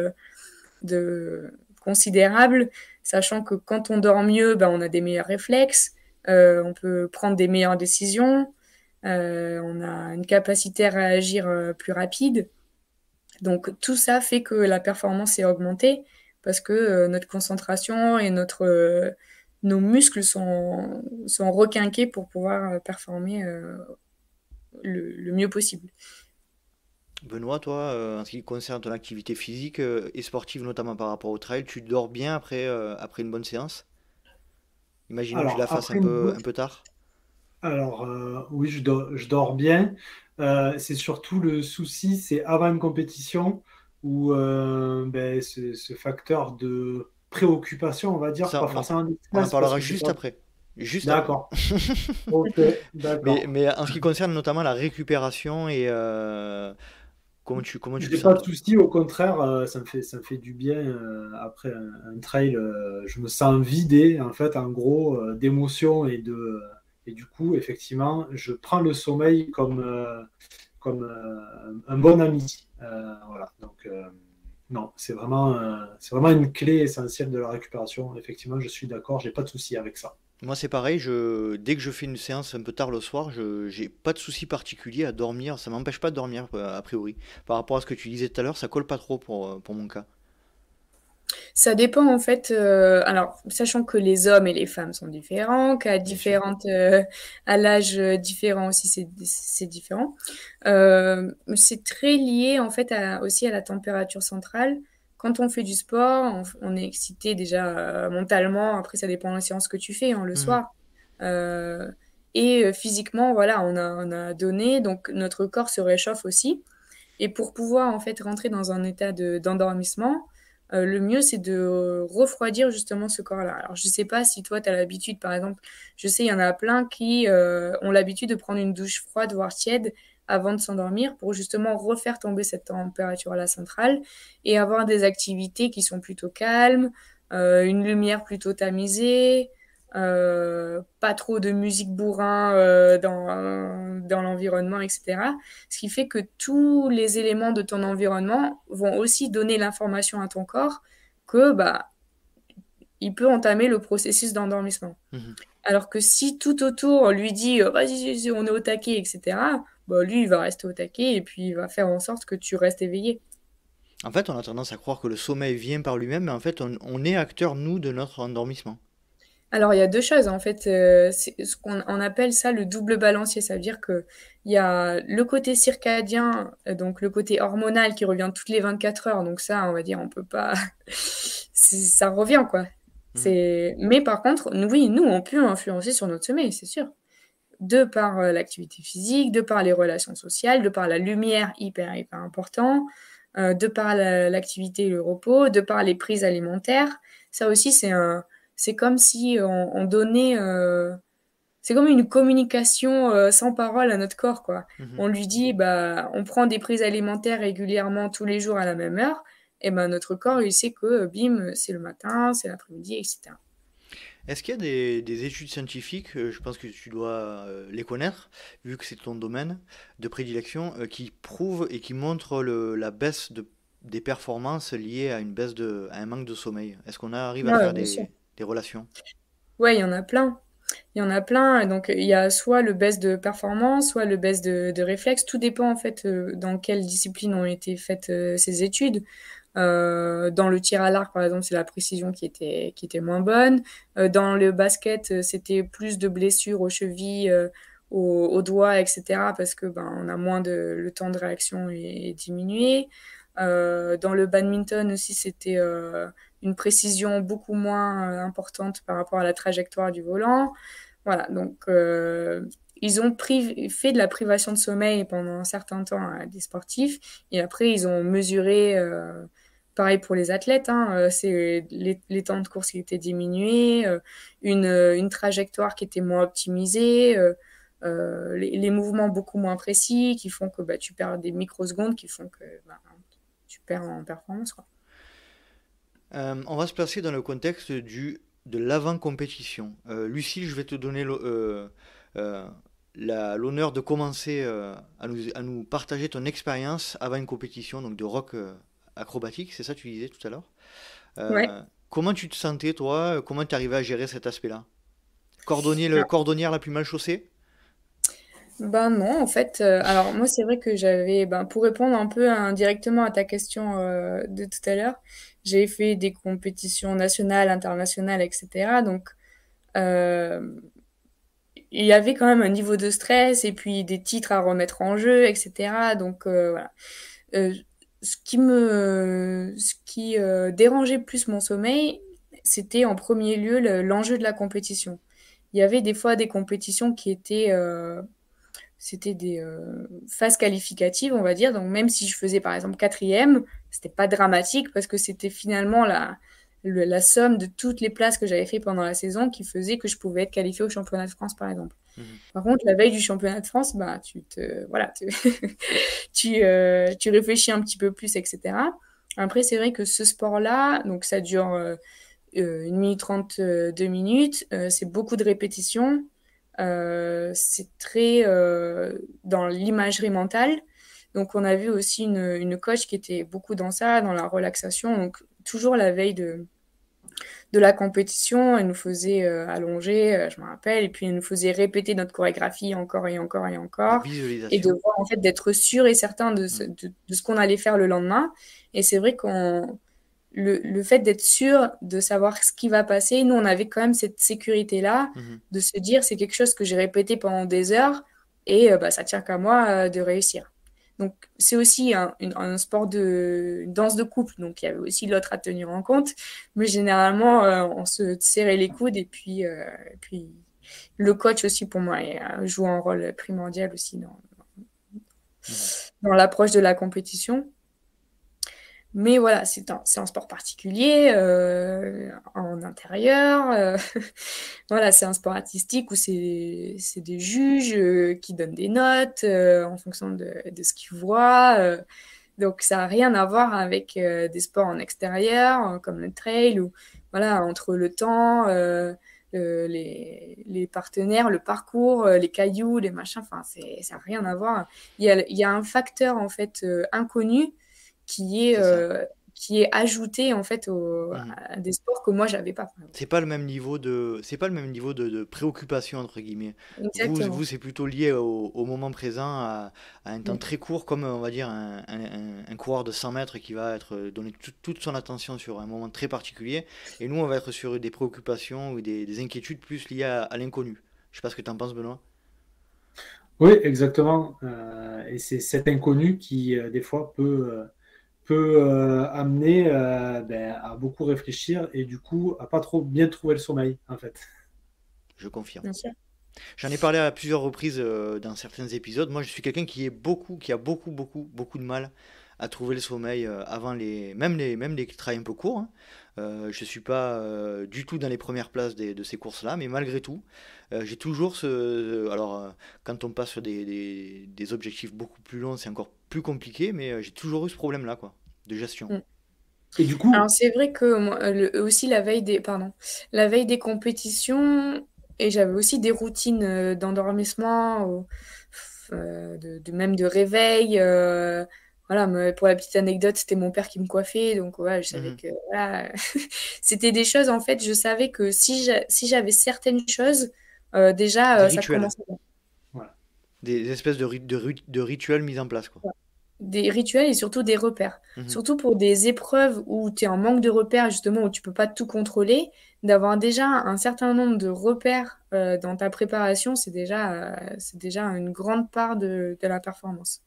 considérable, sachant que quand on dort mieux, on a des meilleurs réflexes, on peut prendre des meilleures décisions, on a une capacité à réagir plus rapide. Donc tout ça fait que la performance est augmentée parce que notre concentration et nos muscles sont requinqués pour pouvoir performer le mieux possible. Benoît, toi, en ce qui concerne ton activité physique et sportive, notamment par rapport au trail, tu dors bien après une bonne séance? Imaginons que tu la Alors, fasses un peu tard. Oui, je dors bien. C'est surtout le souci, c'est avant une compétition où ce facteur de préoccupation, on va dire, Ça, pas forcément de on en stress, parce parlera que j'ai juste pas. après. Juste après. D'accord. Ok, d'accord. Mais en ce qui concerne notamment la récupération et comment tu le J'ai sens, pas de toi? souci, au contraire, ça me fait du bien après un trail. Je me sens vidé, en fait, en gros, d'émotions et du coup, effectivement, je prends le sommeil comme un bon ami. Voilà. Donc, non, c'est vraiment une clé essentielle de la récupération. Effectivement, je suis d'accord, j'ai pas de souci avec ça. Moi, c'est pareil, dès que je fais une séance un peu tard le soir, je j'ai pas de souci particulier à dormir. Ça m'empêche pas de dormir, a priori. Par rapport à ce que tu disais tout à l'heure, ça colle pas trop pour mon cas. Ça dépend en fait, alors sachant que les hommes et les femmes sont différents, Bien sûr. à l'âge différent aussi c'est différent. C'est très lié en fait aussi à la température centrale. Quand on fait du sport, on est excité déjà mentalement. Après, ça dépend de la séance que tu fais hein, le Mhm. soir. Euh, Physiquement, voilà, on a donné, donc notre corps se réchauffe aussi. Et pour pouvoir en fait rentrer dans un état d'endormissement, le mieux c'est de refroidir justement ce corps-là. Alors je sais pas si toi tu as l'habitude, par exemple, je sais il y en a plein qui ont l'habitude de prendre une douche froide voire tiède avant de s'endormir pour justement refaire tomber cette température-là centrale et avoir des activités qui sont plutôt calmes, une lumière plutôt tamisée, pas trop de musique bourrin dans l'environnement, etc. Ce qui fait que tous les éléments de ton environnement vont aussi donner l'information à ton corps que il peut entamer le processus d'endormissement. Mhm. Alors que si tout autour lui dit vas-y, on est au taquet, etc., lui, il va rester au taquet et puis il va faire en sorte que tu restes éveillé. En fait, on a tendance à croire que le sommeil vient par lui-même, mais en fait, on est acteur, nous, de notre endormissement. Alors, il y a deux choses, en fait. C'est ce qu'on on appelle ça le double balancier. Ça veut dire que il y a le côté circadien, donc le côté hormonal qui revient toutes les 24 heures. Donc ça, on va dire, on peut pas... Ça revient, quoi. Mhm. Mais par contre, oui, nous, on peut influencer sur notre sommeil, c'est sûr. De par l'activité physique, de par les relations sociales, de par la lumière hyper important, de par l'activité et le repos, de par les prises alimentaires. Ça aussi, c'est comme si on donnait, c'est comme une communication sans parole à notre corps, quoi. Mhm. On lui dit, on prend des prises alimentaires régulièrement tous les jours à la même heure, et ben notre corps, il sait que bim, c'est le matin, c'est l'après-midi, etc. Est-ce qu'il y a des études scientifiques, je pense que tu dois les connaître, vu que c'est ton domaine de prédilection, qui prouvent et qui montrent la baisse des performances liées à à un manque de sommeil? Est-ce qu'on arrive à Ouais, faire bien sûr. des relations? Ouais, il y en a plein. Il y en a plein. Et donc, il y a soit le baisse de performance, soit le baisse de réflexe. Tout dépend, en fait, dans quelle discipline ont été faites ces études. Dans le tir à l'arc, par exemple, c'est la précision qui était moins bonne. Dans le basket, c'était plus de blessures aux chevilles, aux doigts, etc. Parce que on a moins le temps de réaction est diminué. Dans le badminton aussi, c'était une précision beaucoup moins importante par rapport à la trajectoire du volant. Voilà, donc ils ont fait de la privation de sommeil pendant un certain temps à des sportifs et après ils ont mesuré pareil pour les athlètes, hein, c'est les temps de course qui étaient diminués, une trajectoire qui était moins optimisée, les mouvements beaucoup moins précis qui font que tu perds des microsecondes qui font que tu perds en performance, quoi. On va se placer dans le contexte de l'avant-compétition. Lucille, je vais te donner euh, l'honneur de commencer à nous partager ton expérience avant une compétition donc de rock acrobatique, c'est ça que tu disais tout à l'heure. Ouais. Comment tu te sentais, toi? Comment tu arrivais à gérer cet aspect-là? Alors, Cordonnière la plus mal chaussée? ben non, en fait, alors moi c'est vrai que j'avais, pour répondre un peu indirectement à ta question de tout à l'heure, j'ai fait des compétitions nationales, internationales, etc. Donc euh, il y avait quand même un niveau de stress et puis des titres à remettre en jeu, etc. Donc voilà. Euh, ce qui dérangeait plus mon sommeil, c'était en premier lieu l'enjeu de la compétition. Il y avait des fois des compétitions qui étaient c'était des phases qualificatives, on va dire. Donc même si je faisais par exemple quatrième, c'était pas dramatique parce que c'était finalement la somme de toutes les places que j'avais fait pendant la saison qui faisait que je pouvais être qualifiée au championnat de France, par exemple. Mhm. Par contre, la veille du championnat de France, tu réfléchis un petit peu plus, etc. Après, c'est vrai que ce sport-là, donc ça dure 1 minute 30, 2 minutes, c'est beaucoup de répétitions. C'est très dans l'imagerie mentale. Donc, on a vu aussi une coach qui était beaucoup dans ça, dans la relaxation. Donc, toujours la veille de la compétition, elle nous faisait allonger, je me rappelle, et puis elle nous faisait répéter notre chorégraphie encore et encore et La encore, et de visualisation. voir en fait d'être sûr et certain Mhm. de ce qu'on allait faire le lendemain. Et c'est vrai le fait d'être sûr de savoir ce qui va passer, nous, on avait quand même cette sécurité-là, Mhm. de se dire, c'est quelque chose que j'ai répété pendant des heures, et ça tient qu'à moi de réussir. Donc, c'est aussi un sport une danse de couple, donc il y avait aussi l'autre à tenir en compte, mais généralement, on se serrait les coudes, et puis le coach aussi, pour moi, joue un rôle primordial aussi Mhm. dans l'approche de la compétition. Mais voilà, c'est un sport particulier, en intérieur. Voilà, c'est un sport artistique où c'est des juges qui donnent des notes en fonction de ce qu'ils voient. Donc, ça n'a rien à voir avec des sports en extérieur, comme le trail, ou voilà, entre le temps, les partenaires, le parcours, les cailloux, les machins, enfin, ça n'a rien à voir. Il y a un facteur, en fait, inconnu qui est, C'est ça. euh, qui est ajouté, en fait, Mhm. à des sports que moi, j'avais pas, par exemple. C'est pas le même niveau de préoccupation entre guillemets. Exactement. C'est plutôt lié au moment présent, à un temps Mm. très court, comme on va dire un coureur de 100 mètres qui va être donner toute son attention sur un moment très particulier. Et nous, on va être sur des préoccupations ou des inquiétudes plus liées à l'inconnu. Je sais pas ce que tu en penses, Benoît. Oui, exactement. Et c'est cet inconnu qui, des fois, peut amener à beaucoup réfléchir et du coup, à pas trop bien trouver le sommeil, en fait. Je confirme. Bien sûr. J'en ai parlé à plusieurs reprises dans certains épisodes. Moi, je suis quelqu'un qui a beaucoup de mal à trouver le sommeil avant même les trails un peu courts, hein. Je suis pas du tout dans les premières places de ces courses-là, mais malgré tout, j'ai toujours quand on passe sur des objectifs beaucoup plus longs, c'est encore plus compliqué, mais j'ai toujours eu ce problème-là, quoi, de gestion. Mm. Et du coup, Alors c'est vrai que moi, aussi la veille des compétitions, et j'avais aussi des routines d'endormissement, même de réveil. Voilà, pour la petite anecdote, c'était mon père qui me coiffait, donc ouais, je savais Mhm. que voilà, c'était des choses, en fait, je savais que si j'avais certaines choses, Des déjà, ça rituels, commençait bien. voilà. des espèces de rituels mis en place, quoi. Des rituels et surtout des repères. Mhm. Surtout pour des épreuves où tu es en manque de repères, justement, où tu peux pas tout contrôler, d'avoir déjà un certain nombre de repères dans ta préparation, c'est déjà une grande part de la performance.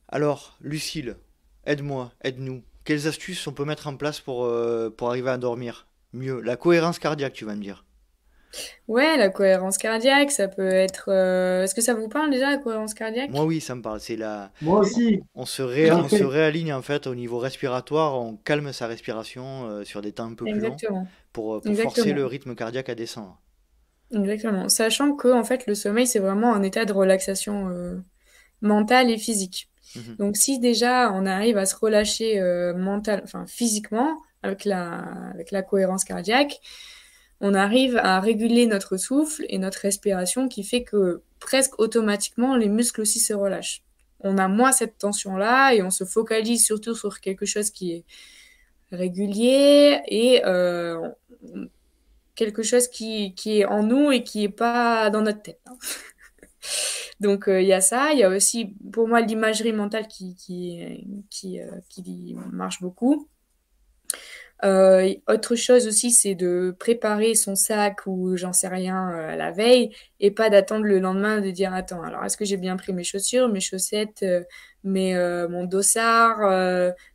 Alors, Lucille, aide-moi, aide-nous. Quelles astuces on peut mettre en place pour arriver à dormir mieux? La cohérence cardiaque, tu vas me dire. Ouais, la cohérence cardiaque, ça peut être. Est-ce que ça vous parle déjà, la cohérence Moi, cardiaque? oui, ça me parle. C'est la... Moi aussi, j'en on se fais. réaligne en fait au niveau respiratoire, on calme sa respiration sur des temps un peu plus longs Exactement. pour forcer Exactement. le rythme cardiaque à descendre. Exactement. Sachant que, en fait, le sommeil, c'est vraiment un état de relaxation mentale et physique. Mhm. Donc, si déjà on arrive à se relâcher enfin physiquement avec la cohérence cardiaque, on arrive à réguler notre souffle et notre respiration qui fait que presque automatiquement les muscles aussi se relâchent. On a moins cette tension-là et on se focalise surtout sur quelque chose qui est régulier et quelque chose qui est en nous et qui est pas dans notre tête, hein. Donc il y a ça, il y a aussi pour moi l'imagerie mentale qui marche beaucoup. Autre chose aussi, c'est de préparer son sac ou j'en sais rien la veille et pas d'attendre le lendemain de dire attends, alors est-ce que j'ai bien pris mes chaussures, mes chaussettes, mon dossard,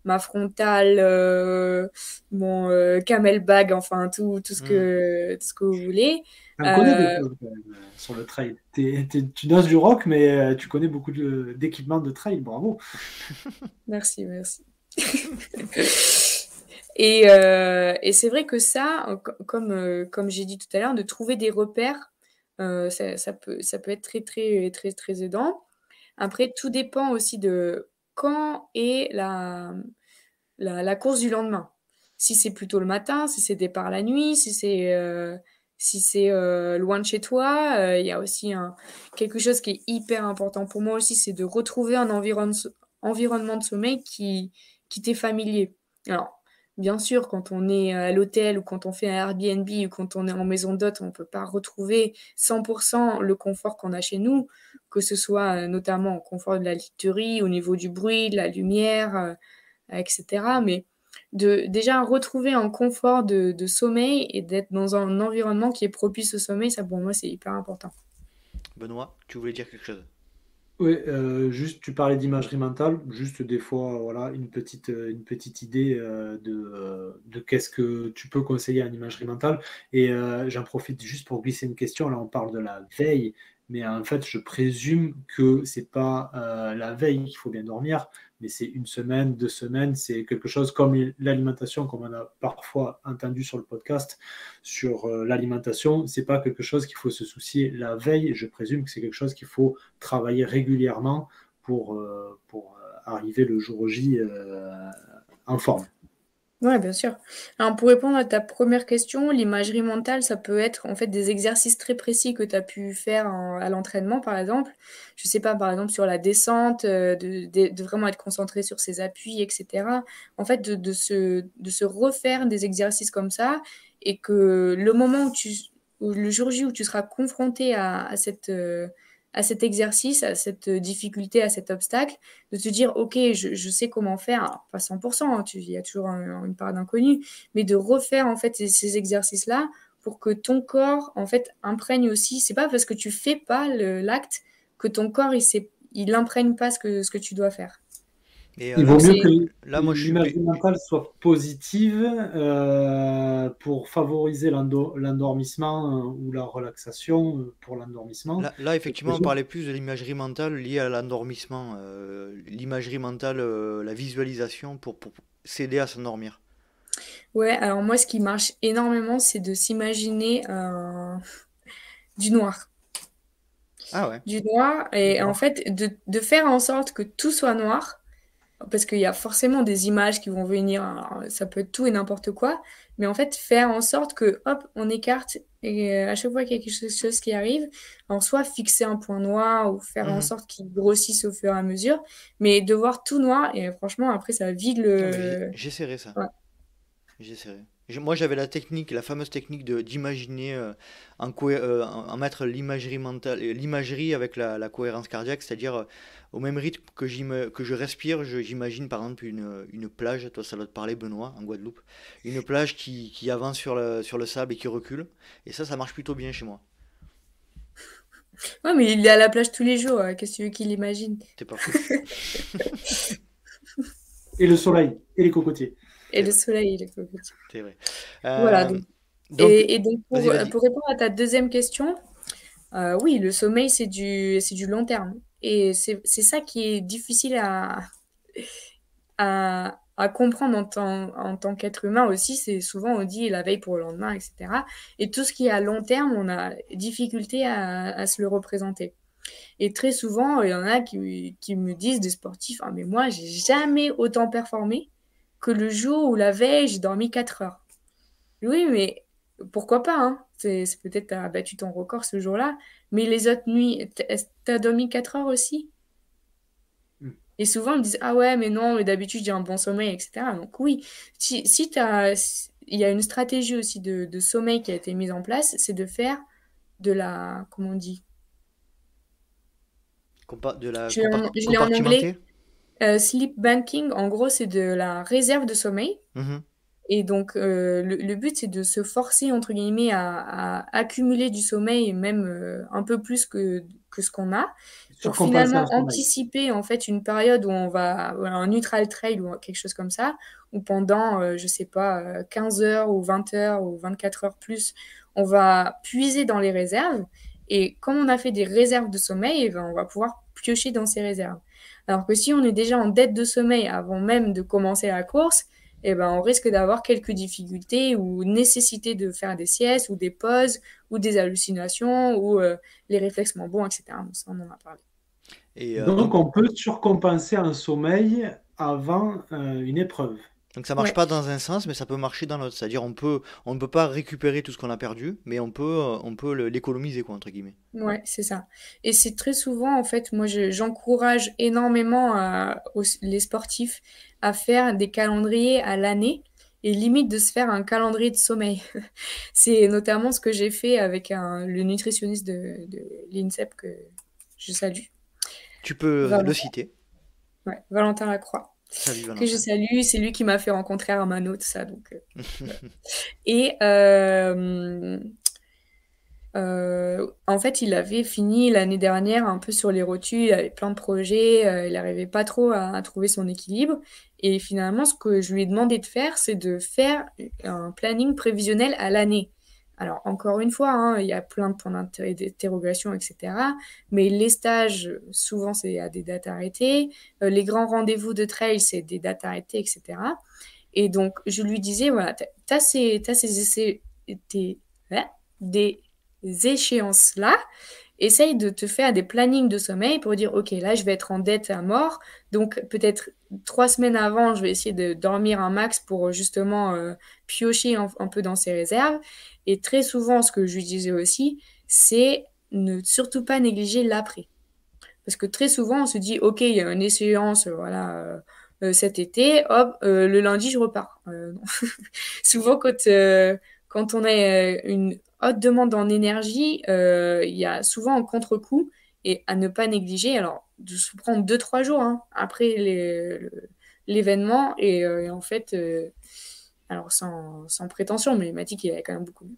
ma frontale, mon camel bag, enfin Mhm. tout ce que vous voulez. T'en connais des Euh, choses quand même, sur le trail. Tu danses du rock, mais tu connais beaucoup d'équipements de trail. Bravo. Merci, merci. Et c'est vrai que ça, comme j'ai dit tout à l'heure, de trouver des repères, ça peut être très, très, très, très aidant. Après, tout dépend aussi de quand est la course du lendemain. Si c'est plutôt le matin, si c'est départ la nuit, si c'est loin de chez toi, il y a aussi quelque chose qui est hyper important pour moi aussi, c'est de retrouver un environnement de sommeil qui t'est familier. Alors, bien sûr, quand on est à l'hôtel ou quand on fait un Airbnb ou quand on est en maison d'hôte, on ne peut pas retrouver 100% le confort qu'on a chez nous, que ce soit notamment au confort de la literie, au niveau du bruit, de la lumière, etc. Mais de déjà retrouver un confort de sommeil et d'être dans un environnement qui est propice au sommeil, ça pour moi c'est hyper important. Benoît, tu voulais dire quelque chose? Oui, juste, tu parlais d'imagerie mentale, juste des fois, voilà, une petite idée de qu'est-ce que tu peux conseiller en imagerie mentale. Et j'en profite juste pour glisser une question. Là, on parle de la veille, mais en fait, je présume que c'est pas la veille qu'il faut bien dormir, mais c'est une semaine, 2 semaines, c'est quelque chose comme l'alimentation, comme on a parfois entendu sur le podcast sur l'alimentation. C'est pas quelque chose qu'il faut se soucier la veille. Je présume que c'est quelque chose qu'il faut travailler régulièrement pour arriver le jour J en forme. Ouais, bien sûr. Alors, pour répondre à ta première question, l'imagerie mentale, ça peut être en fait des exercices très précis que tu as pu faire à l'entraînement, par exemple. Je sais pas, par exemple, sur la descente, de vraiment être concentré sur ses appuis, etc. En fait, de se refaire des exercices comme ça et que le moment où le jour J où tu seras confronté à cet exercice, à cette difficulté, à cet obstacle, de te dire, OK, je sais comment faire, alors, pas 100%, hein, il y a toujours une part d'inconnu, mais de refaire en fait ces exercices-là pour que ton corps en fait imprègne aussi. C'est pas parce que tu fais pas l'acte que ton corps il imprègne pas ce que tu dois faire. Et Il là, vaut Donc mieux que c'est moi, je suis... l'imagerie mentale soit positive pour favoriser l'endormissement ou la relaxation pour l'endormissement. Là, Je effectivement, on présume. parlait plus de l'imagerie mentale liée à l'endormissement. L'imagerie mentale, la visualisation pour s'aider à s'endormir. ouais, alors moi ce qui marche énormément, c'est de s'imaginer du noir. Ah ouais. Du noir et en D'accord. fait de faire en sorte que tout soit noir. Parce qu'il y a forcément des images qui vont venir, alors, ça peut être tout et n'importe quoi, mais en fait, faire en sorte que, hop, on écarte, et à chaque fois qu'il y a quelque chose qui arrive, en soit fixer un point noir ou faire en Mhm. sorte qu'il grossisse au fur et à mesure, mais de voir tout noir, et franchement, après, ça vide Ah ben, le... j'essaierai ça. Ouais. J'essaierai. Moi, j'avais la technique, la fameuse technique de d'imaginer en mettre l'imagerie mentale, l'imagerie avec la cohérence cardiaque, c'est-à-dire au même rythme que je respire, j'imagine par exemple une plage, toi ça doit te parler Benoît, en Guadeloupe, une plage qui avance sur le sable et qui recule, et ça marche plutôt bien chez moi. Ouais, mais il est à la plage tous les jours, qu'est-ce que tu veux qu'il imagine? T'es pas fou, Et le soleil et les cocotiers. Et c'est le vrai, soleil, il est cocotier. c'est vrai. Voilà, Euh, donc, Donc, Et donc, vas-y, vas-y. pour répondre à ta deuxième question, oui, le sommeil, c'est du long terme. Et c'est ça qui est difficile à comprendre en tant qu'être humain aussi. C'est souvent, on dit la veille pour le lendemain, etc. Et tout ce qui est à long terme, on a difficulté à se le représenter. Et très souvent, il y en a qui me disent, des sportifs, ah, mais moi, j'ai jamais autant performé que le jour où la veille, j'ai dormi 4 heures. Oui, mais pourquoi pas, hein? C'est peut-être tu as battu ton record ce jour-là, mais les autres nuits, t'as dormi 4 heures aussi? Mm. Et souvent, ils me disent, ah ouais, mais non, mais d'habitude, j'ai un bon sommeil, etc. Donc oui, il y a une stratégie aussi de sommeil qui a été mise en place, c'est de faire comment on dit? De la Je l'ai en anglais, compartimenter. sleep banking. En gros, c'est de la réserve de sommeil. Mhm. Et donc, le but, c'est de se forcer, entre guillemets, à accumuler du sommeil, même un peu plus que ce qu'on a, pour Surcompenser un finalement sommeil. anticiper, en fait, une période où on va, voilà, un neutral trail ou quelque chose comme ça, où pendant, je sais pas, 15 heures ou 20 heures ou 24 heures plus, on va puiser dans les réserves. Et comme on a fait des réserves de sommeil, eh ben, on va pouvoir piocher dans ces réserves. Alors que si on est déjà en dette de sommeil avant même de commencer la course, eh ben, on risque d'avoir quelques difficultés ou nécessité de faire des siestes ou des pauses ou des hallucinations ou les réflexes moins bons, etc. Donc ça, on en a parlé. Et Donc, on peut surcompenser un sommeil avant une épreuve. donc ça marche Ouais, pas dans un sens, mais ça peut marcher dans l'autre. C'est-à-dire on ne peut pas récupérer tout ce qu'on a perdu, mais on peut l'économiser, quoi, entre guillemets. ouais, c'est ça. Et c'est très souvent, en fait, moi, j'encourage énormément les sportifs à faire des calendriers à l'année et limite de se faire un calendrier de sommeil. C'est notamment ce que j'ai fait avec le nutritionniste de l'INSEP que je salue, Tu peux le Valentin, citer. ouais, Valentin Lacroix, Salut que je Valentin. salue. C'est lui qui m'a fait rencontrer Armano, tout ça. Donc, voilà. Et en fait, il avait fini l'année dernière un peu sur les rotules, il avait plein de projets, il n'arrivait pas trop à trouver son équilibre. Et finalement, ce que je lui ai demandé de faire, c'est de faire un planning prévisionnel à l'année. Alors, encore une fois, hein, il y a plein de points d'interrogation, etc. Mais les stages, souvent, c'est à des dates arrêtées. Les grands rendez-vous de trail, c'est des dates arrêtées, etc. Et donc, je lui disais, voilà, t'as ces essais, hein, des échéances-là, essaye de te faire des plannings de sommeil pour dire, OK, là, je vais être en dette à mort. Donc, peut-être 3 semaines avant, je vais essayer de dormir un max pour justement piocher un peu dans ces réserves. Et très souvent, ce que je lui disais aussi, c'est ne surtout pas négliger l'après. Parce que très souvent, on se dit, OK, il y a une échéance, voilà, cet été, hop, le lundi, je repars. Non. Souvent, quand on a une haute demande en énergie, il y a souvent un contre-coup et à ne pas négliger. Alors, de se prendre 2, 3 jours hein, après l'événement et en fait, alors sans prétention, mais il m'a dit qu'il allait quand même beaucoup mieux.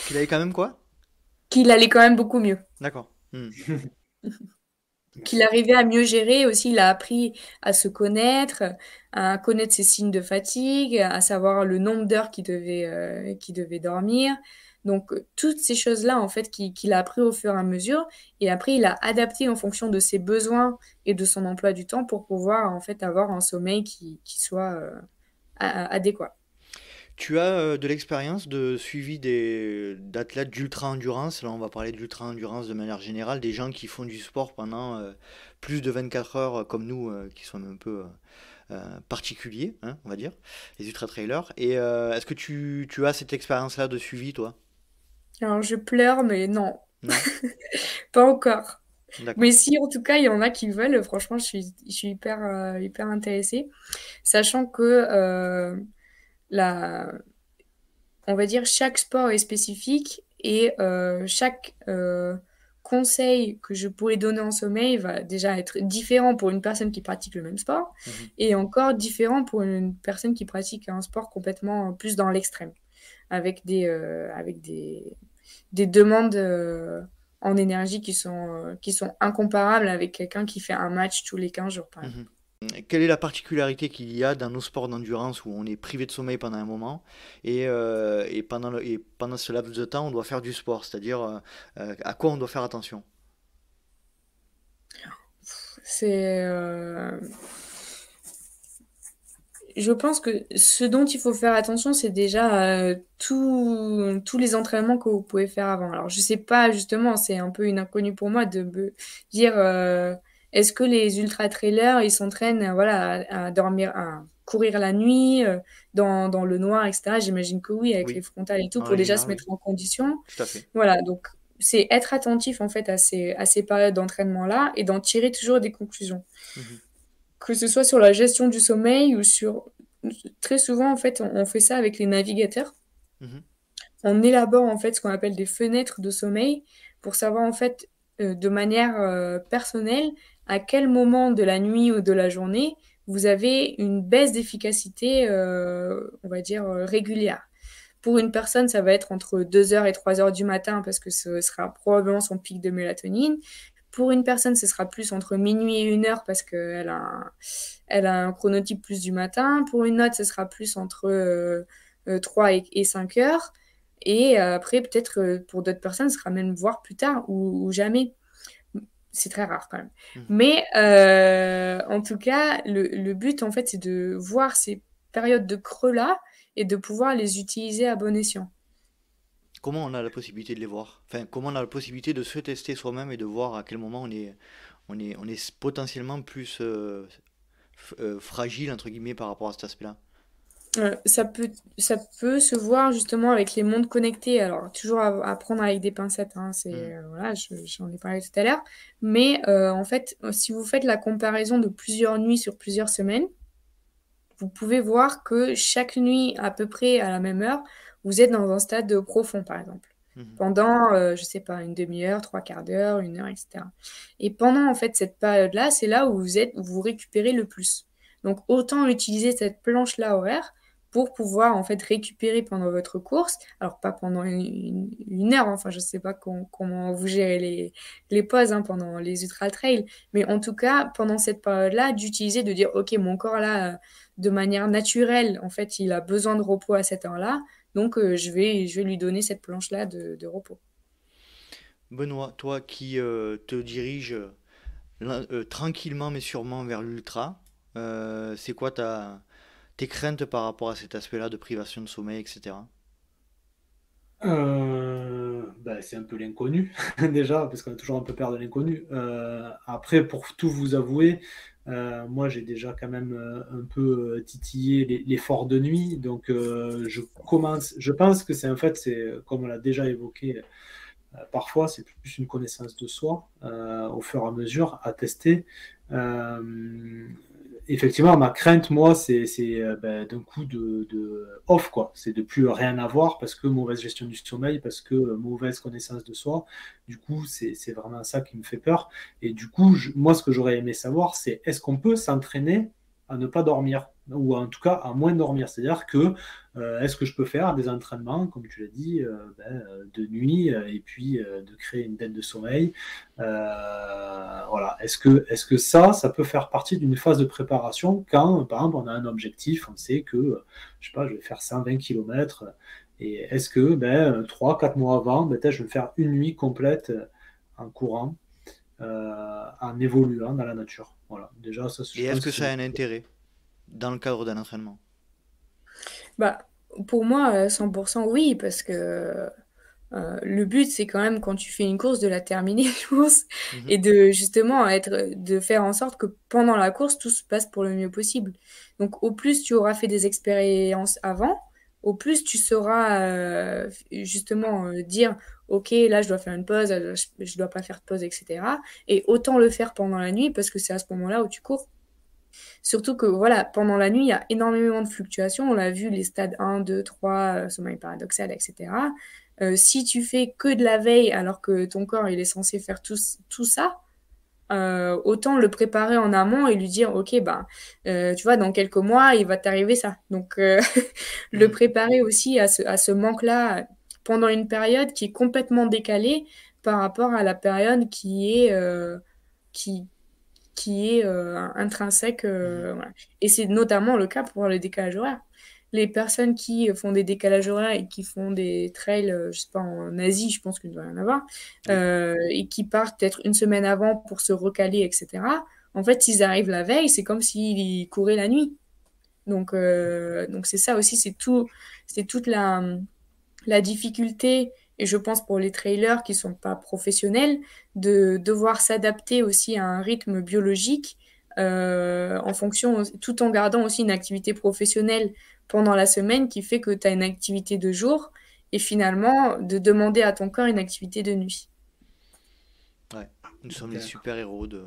Qu'il avait quand même quoi? Qu'il allait quand même beaucoup mieux. D'accord. Hmm. Qu'il arrivait à mieux gérer aussi, il a appris à connaître ses signes de fatigue, à savoir le nombre d'heures qu'il devait dormir. Donc, toutes ces choses-là, en fait, qu'il a appris au fur et à mesure. Et après, il a adapté en fonction de ses besoins et de son emploi du temps pour pouvoir, en fait, avoir un sommeil qui soit adéquat. Tu as de l'expérience de suivi d'athlètes d'ultra-endurance. Là, on va parler d'ultra-endurance de manière générale, des gens qui font du sport pendant plus de 24 heures, comme nous, qui sommes un peu particuliers, hein, on va dire, les ultra-trailers. Et est-ce que tu as cette expérience-là de suivi, toi? Alors, je pleure, mais non, Non? pas encore. D'accord. Mais si, en tout cas, il y en a qui veulent, franchement, je suis hyper intéressée. Sachant que la, on va dire chaque sport est spécifique et chaque conseil que je pourrais donner en sommeil va déjà être différent pour une personne qui pratique le même sport Mhm. et encore différent pour une personne qui pratique un sport complètement plus dans l'extrême, avec des demandes en énergie qui sont incomparables avec quelqu'un qui fait un match tous les 15 jours, par Mhm. exemple. Quelle est la particularité qu'il y a dans nos sports d'endurance où on est privé de sommeil pendant un moment et pendant ce laps de temps, on doit faire du sport, c'est-à-dire à quoi on doit faire attention? C'est, je pense que ce dont il faut faire attention, c'est déjà tous les entraînements que vous pouvez faire avant. Alors, je sais pas, justement, c'est un peu une inconnue pour moi de me dire est-ce que les ultra-trailers, ils s'entraînent voilà, à dormir, à courir la nuit, dans le noir, etc. J'imagine que oui, avec les Oui, frontales et tout, en pour règle déjà se générale, oui, mettre en condition. tout à fait. Voilà, donc c'est être attentif en fait à ces périodes d'entraînement-là et d'en tirer toujours des conclusions. Mhm, Que ce soit sur la gestion du sommeil ou sur... Très souvent, en fait, on fait ça avec les navigateurs. mhm. On élabore, en fait, ce qu'on appelle des fenêtres de sommeil pour savoir, en fait, de manière personnelle, à quel moment de la nuit ou de la journée vous avez une baisse d'efficacité, on va dire, régulière. Pour une personne, ça va être entre 2 heures et 3 heures du matin parce que ce sera probablement son pic de mélatonine. Pour une personne, ce sera plus entre minuit et 1 heure parce elle a un chronotype plus du matin. Pour une autre, ce sera plus entre 3 et 5 heures. Et après, peut-être pour d'autres personnes, ce sera même voire plus tard ou jamais. C'est très rare quand même. Mhm. Mais en tout cas, le but, en fait, c'est de voir ces périodes de creux-là et de pouvoir les utiliser à bon escient. Comment on a la possibilité de les voir? Enfin, comment on a la possibilité de se tester soi-même et de voir à quel moment on est potentiellement plus fragile, entre guillemets, par rapport à cet aspect-là? Ça ça peut se voir justement avec les montres connectées. Alors, toujours à prendre avec des pincettes, hein, Mhm, voilà, j'en ai parlé tout à l'heure. Mais en fait, si vous faites la comparaison de plusieurs nuits sur plusieurs semaines, vous pouvez voir que chaque nuit, à peu près à la même heure, vous êtes dans un stade profond, par exemple. mhm. Pendant, je sais pas, une demi-heure, trois quarts d'heure, 1 heure, etc. Et pendant, en fait, cette période-là, c'est là où où vous récupérez le plus. Donc, autant utiliser cette planche-là horaire pour pouvoir, en fait, récupérer pendant votre course. Alors, pas pendant 1 heure, hein, enfin, je sais pas comment vous gérez les pauses hein, pendant les ultra-trails, mais en tout cas, pendant cette période-là, d'utiliser, de dire, OK, mon corps, là, de manière naturelle, en fait, il a besoin de repos à cette heure-là. Donc, je vais lui donner cette planche-là de repos. Benoît, toi qui te diriges tranquillement mais sûrement vers l'ultra, c'est quoi tes craintes par rapport à cet aspect-là de privation de sommeil, etc. Ben, c'est un peu l'inconnu, déjà, parce qu'on a toujours un peu peur de l'inconnu. Après, pour tout vous avouer, moi, j'ai déjà quand même un peu titillé l'effort de nuit. Donc, je pense que c'est en fait, c'est comme on l'a déjà évoqué, parfois, c'est plus une connaissance de soi au fur et à mesure à tester. Euh, Effectivement, ma crainte, moi, c'est ben, d'un coup de off, quoi. C'est de plus rien avoir parce que mauvaise gestion du sommeil, parce que mauvaise connaissance de soi. Du coup, c'est vraiment ça qui me fait peur. Et du coup, moi, ce que j'aurais aimé savoir, c'est est-ce qu'on peut s'entraîner à ne pas dormir, ou en tout cas à moins dormir. C'est-à-dire que est-ce que je peux faire des entraînements, comme tu l'as dit, de nuit, et puis de créer une dette de sommeil. Voilà. Est-ce que ça peut faire partie d'une phase de préparation quand, par exemple, on a un objectif, on sait que, je sais pas, je vais faire 120 km, et est-ce que 3-4 mois avant, je vais me faire une nuit complète en courant, en évoluant dans la nature. Voilà. Déjà, ça, je Et est-ce pense que que c'est ça a une... un intérêt dans le cadre d'un entraînement? Bah, pour moi, 100% oui, parce que le but, c'est quand même, quand tu fais une course, de la terminer, je pense, Mhm. et de justement de faire en sorte que pendant la course, tout se passe pour le mieux possible. Donc, au plus tu auras fait des expériences avant, au plus tu sauras justement dire, OK, là, je dois faire une pause, je dois pas faire de pause, etc. Et autant le faire pendant la nuit, parce que c'est à ce moment-là où tu cours. Surtout que voilà, pendant la nuit, il y a énormément de fluctuations. On l'a vu, les stades 1, 2, 3, sommeil paradoxal, etc. Si tu fais que de la veille alors que ton corps il est censé faire tout ça, autant le préparer en amont et lui dire, OK, ben, tu vois, dans quelques mois, il va t'arriver ça. Donc, le Mhm. préparer aussi à ce manque-là pendant une période qui est complètement décalée par rapport à la période qui est, qui, qui est intrinsèque. Voilà. Et c'est notamment le cas pour le décalage horaire. Les personnes qui font des décalages horaires et qui font des trails, je sais pas, en Asie, je pense qu'il ne doit rien avoir, Oui. et qui partent peut-être une semaine avant pour se recaler, etc. En fait, s'ils arrivent la veille, c'est comme s'ils couraient la nuit. Donc c'est ça aussi, c'est toute la difficulté, et je pense pour les trailers qui sont pas professionnels, de devoir s'adapter aussi à un rythme biologique en fonction, tout en gardant aussi une activité professionnelle pendant la semaine qui fait que tu as une activité de jour et finalement de demander à ton corps une activité de nuit. Ouais. Nous sommes les D'accord. super-héros de...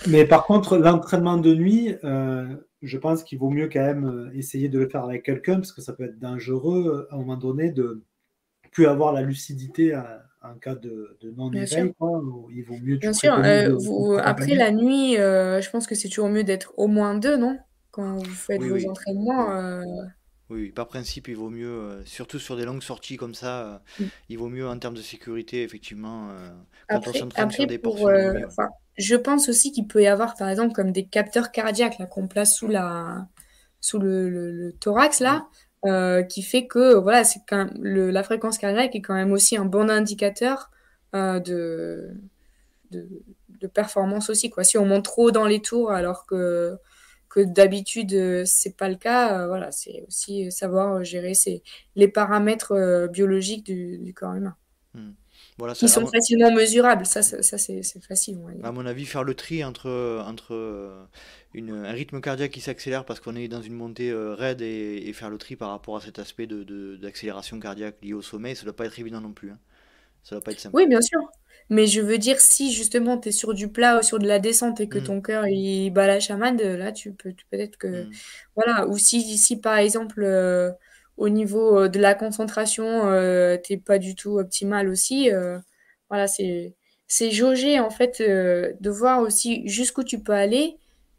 Mais par contre, l'entraînement de nuit, je pense qu'il vaut mieux quand même essayer de le faire avec quelqu'un parce que ça peut être dangereux à un moment donné de plus avoir la lucidité en cas de Bien sûr. non-éveil, quoi. Il vaut mieux, tu Bien sûr, préconises d'être après accompagné. la nuit, je pense que c'est toujours mieux d'être au moins deux, non? Quand vous faites Oui, vos oui, oui, entraînements. oui. Oui, oui. Par principe, il vaut mieux, surtout sur des longues sorties comme ça, Mm. il vaut mieux en termes de sécurité, effectivement, quand on Après, s'entraîne sur après des pour, portions de nuit. Ouais. enfin, je pense aussi qu'il peut y avoir, par exemple, comme des capteurs cardiaques là qu'on place sous le thorax Mm. là, qui fait que voilà, c'est quand même, la fréquence cardiaque est quand même aussi un bon indicateur euh, de, de, de performance aussi, quoi. Si on monte trop dans les tours alors que d'habitude c'est pas le cas, voilà, c'est aussi savoir gérer les paramètres biologiques du corps humain, Mm. Voilà, qui ça, sont facilement mesurables. Ça c'est facile, on va dire. à mon avis, faire le tri entre un rythme cardiaque qui s'accélère parce qu'on est dans une montée raide et faire le tri par rapport à cet aspect d'accélération cardiaque lié au sommeil, ça doit pas être évident non plus, hein. Ça doit pas être simple. Oui, bien sûr. Mais je veux dire, si justement tu es sur du plat ou sur de la descente et que Mm. ton cœur il bat la chamade, là peut-être que. Mm. Voilà. Ou si par exemple, au niveau de la concentration, t'es pas du tout optimal aussi, voilà, c'est jauger en fait, de voir aussi jusqu'où tu peux aller,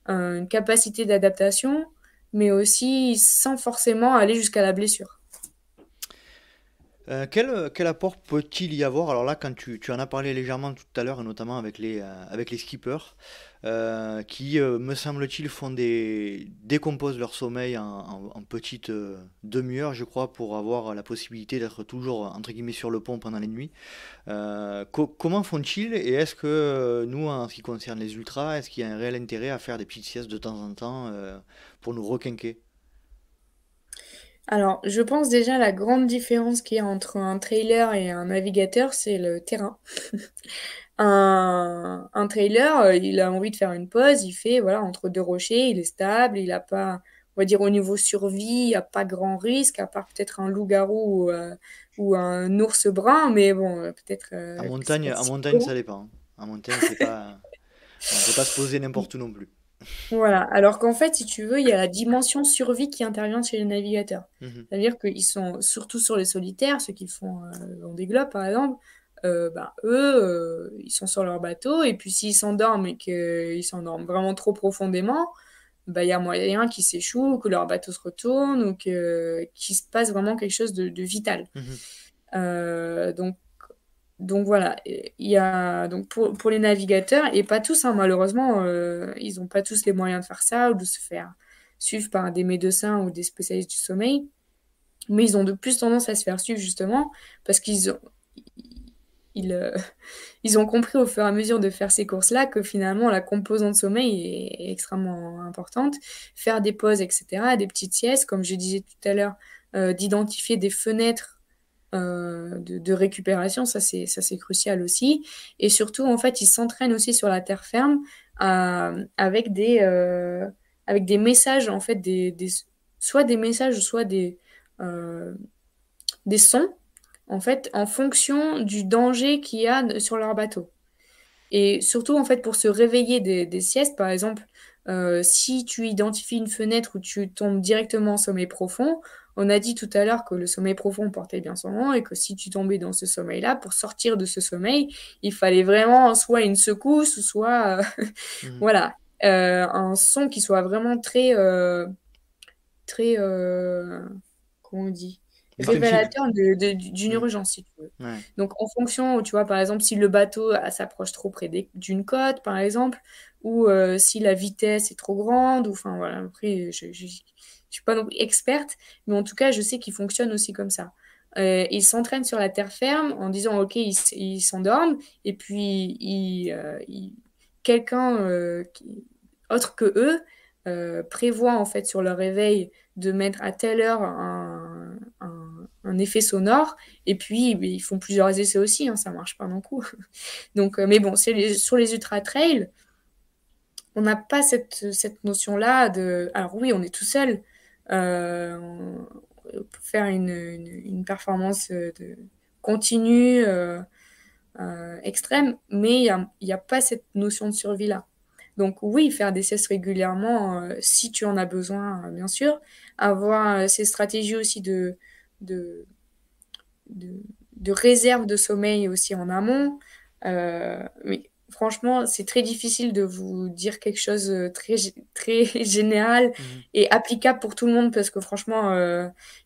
une capacité d'adaptation, mais aussi sans forcément aller jusqu'à la blessure. Quel apport peut-il y avoir? Alors là, quand tu en as parlé légèrement tout à l'heure, et notamment avec les skippers, qui, me semble-t-il, décomposent leur sommeil en petites demi-heures, je crois, pour avoir la possibilité d'être toujours, entre guillemets, sur le pont pendant les nuits. Comment font-ils? Et est-ce que nous, en ce qui concerne les ultras, est-ce qu'il y a un réel intérêt à faire des petites siestes de temps en temps pour nous requinquer? Alors, je pense déjà la grande différence qu'il y a entre un trailer et un navigateur, c'est le terrain. Un trailer, il a envie de faire une pause, il fait voilà entre deux rochers, il est stable, il a pas, on va dire au niveau survie, il n'y a pas grand risque, à part peut-être un loup-garou ou un ours brun, mais bon, peut-être que c'est pas En si montagne, courant. ça dépend, hein. En montagne, c'est pas, on peut pas se poser n'importe où non plus. Voilà, alors qu'en fait, si tu veux, il y a la dimension survie qui intervient chez les navigateurs. Mhm. C'est-à-dire qu'ils sont, surtout sur les solitaires, ceux qui font Vendée Globe par exemple, eux, ils sont sur leur bateau, et puis s'ils s'endorment et qu'ils s'endorment vraiment trop profondément, bah, il y a moyen qu'ils s'échouent, que leur bateau se retourne, ou qu'il se passe vraiment quelque chose de vital. Mhm. Euh, donc, donc voilà, il y a donc pour les navigateurs, et pas tous, hein, malheureusement, ils n'ont pas tous les moyens de faire ça ou de se faire suivre par des médecins ou des spécialistes du sommeil, mais ils ont de plus tendance à se faire suivre justement parce ils, euh, ils ont compris au fur et à mesure de faire ces courses-là que finalement la composante sommeil est extrêmement importante. Faire des pauses, etc., des petites siestes, comme je disais tout à l'heure, d'identifier des fenêtres de récupération, ça c'est crucial aussi. Et surtout, en fait, ils s'entraînent aussi sur la terre ferme avec des messages, en fait, soit des messages, soit euh, des sons, en fait, en fonction du danger qu'il y a sur leur bateau. Et surtout, en fait, pour se réveiller des siestes, par exemple, si tu identifies une fenêtre où tu tombes directement en sommeil profond, on a dit tout à l'heure que le sommeil profond portait bien son nom et que si tu tombais dans ce sommeil-là, pour sortir de ce sommeil, il fallait vraiment soit une secousse, soit Mhm. voilà, un son qui soit vraiment très, très, comment on dit? révélateur d'une urgence, si tu veux. Ouais. Donc, en fonction, tu vois, par exemple, si le bateau s'approche trop près d'une côte, par exemple, ou si la vitesse est trop grande, ou enfin, voilà, après, je suis pas non plus experte, mais en tout cas, je sais qu'il fonctionne aussi comme ça. Ils s'entraînent sur la terre ferme en disant, OK, ils s'endorment, et puis quelqu'un autre que eux prévoit, en fait, sur leur réveil de mettre à telle heure un effet sonore, et puis ils font plusieurs essais aussi, hein, ça marche pas d'un coup. Donc, mais bon, sur les ultra-trails, on n'a pas cette notion-là de... Alors oui, on est tout seul pour faire une performance continue, extrême, mais il y a pas cette notion de survie-là. Donc oui, faire des cesses régulièrement, si tu en as besoin, bien sûr. Avoir ces stratégies aussi de, de, de réserve de sommeil aussi en amont. Mais franchement, c'est très difficile de vous dire quelque chose de très général et applicable pour tout le monde parce que franchement,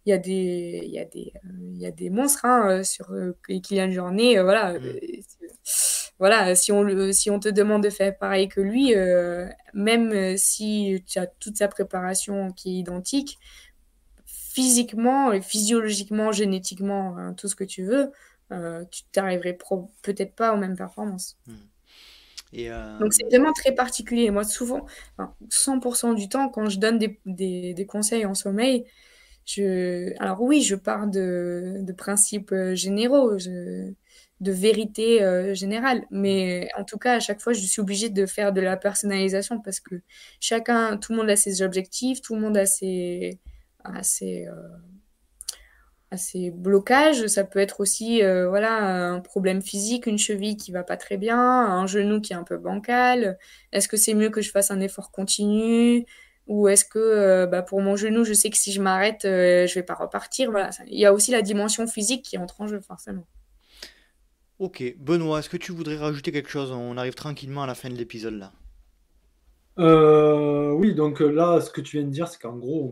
il y a des monstres hein, Kylian Jornet. Voilà, voilà, si on te demande de faire pareil que lui, même si tu as toute sa préparation qui est identique, physiquement, physiologiquement, génétiquement, hein, tout ce que tu veux, tu t'arriverais peut-être pas aux mêmes performances. Et Donc c'est vraiment très particulier. Moi, souvent, enfin, 100% du temps, quand je donne des conseils en sommeil, alors oui, je pars de principes généraux, de vérité générale, mais en tout cas, à chaque fois, je suis obligée de faire de la personnalisation parce que tout le monde a ses objectifs, tout le monde a ses blocages. Ça peut être aussi voilà, un problème physique, une cheville qui va pas très bien, un genou qui est un peu bancal. Est-ce que c'est mieux que je fasse un effort continu? Ou est-ce que pour mon genou, je sais que si je m'arrête, je vais pas repartir. Voilà. Il y a aussi la dimension physique qui entre en jeu, forcément. Ok, Benoît, est-ce que tu voudrais rajouter quelque chose? On arrive tranquillement à la fin de l'épisode là. Oui, donc là, ce que tu viens de dire, c'est qu'en gros,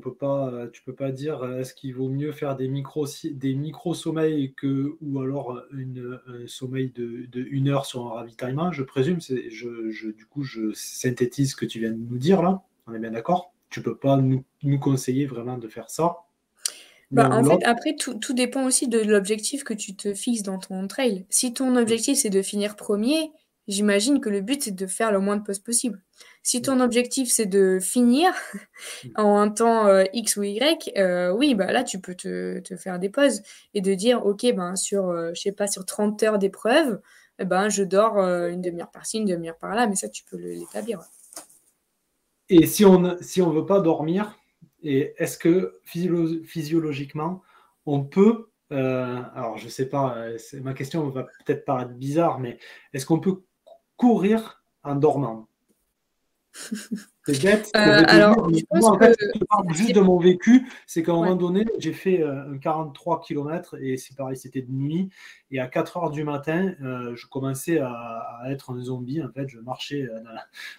tu peux pas dire est-ce qu'il vaut mieux faire des micro-sommeils ou alors un sommeil de 1 heure sur un ravitaillement, je présume. Du coup, je synthétise ce que tu viens de nous dire là. On est bien d'accord? Tu peux pas nous conseiller vraiment de faire ça. En fait, après, tout dépend aussi de l'objectif que tu te fixes dans ton trail. Si ton objectif, c'est de finir premier, j'imagine que le but, c'est de faire le moins de pauses possible. Si ton objectif, c'est de finir en un temps X ou Y, oui, là, tu peux te faire des pauses et de dire, OK, je sais pas, sur 30 heures d'épreuve, je dors une demi-heure par-ci, une demi-heure par-là, mais ça, tu peux l'établir. Et si on veut pas dormir, est-ce que physiologiquement, on peut, alors je sais pas, ma question va peut-être paraître bizarre, mais est-ce qu'on peut courir en dormant? C'est bête ce que je vais te alors, dire, je mais pense moi, en fait, que je parle juste de mon vécu. C'est qu'à un Ouais. moment donné, j'ai fait un 43 km et c'est pareil, c'était de nuit. Et à 4 heures du matin, je commençais à être un zombie. En fait, je marchais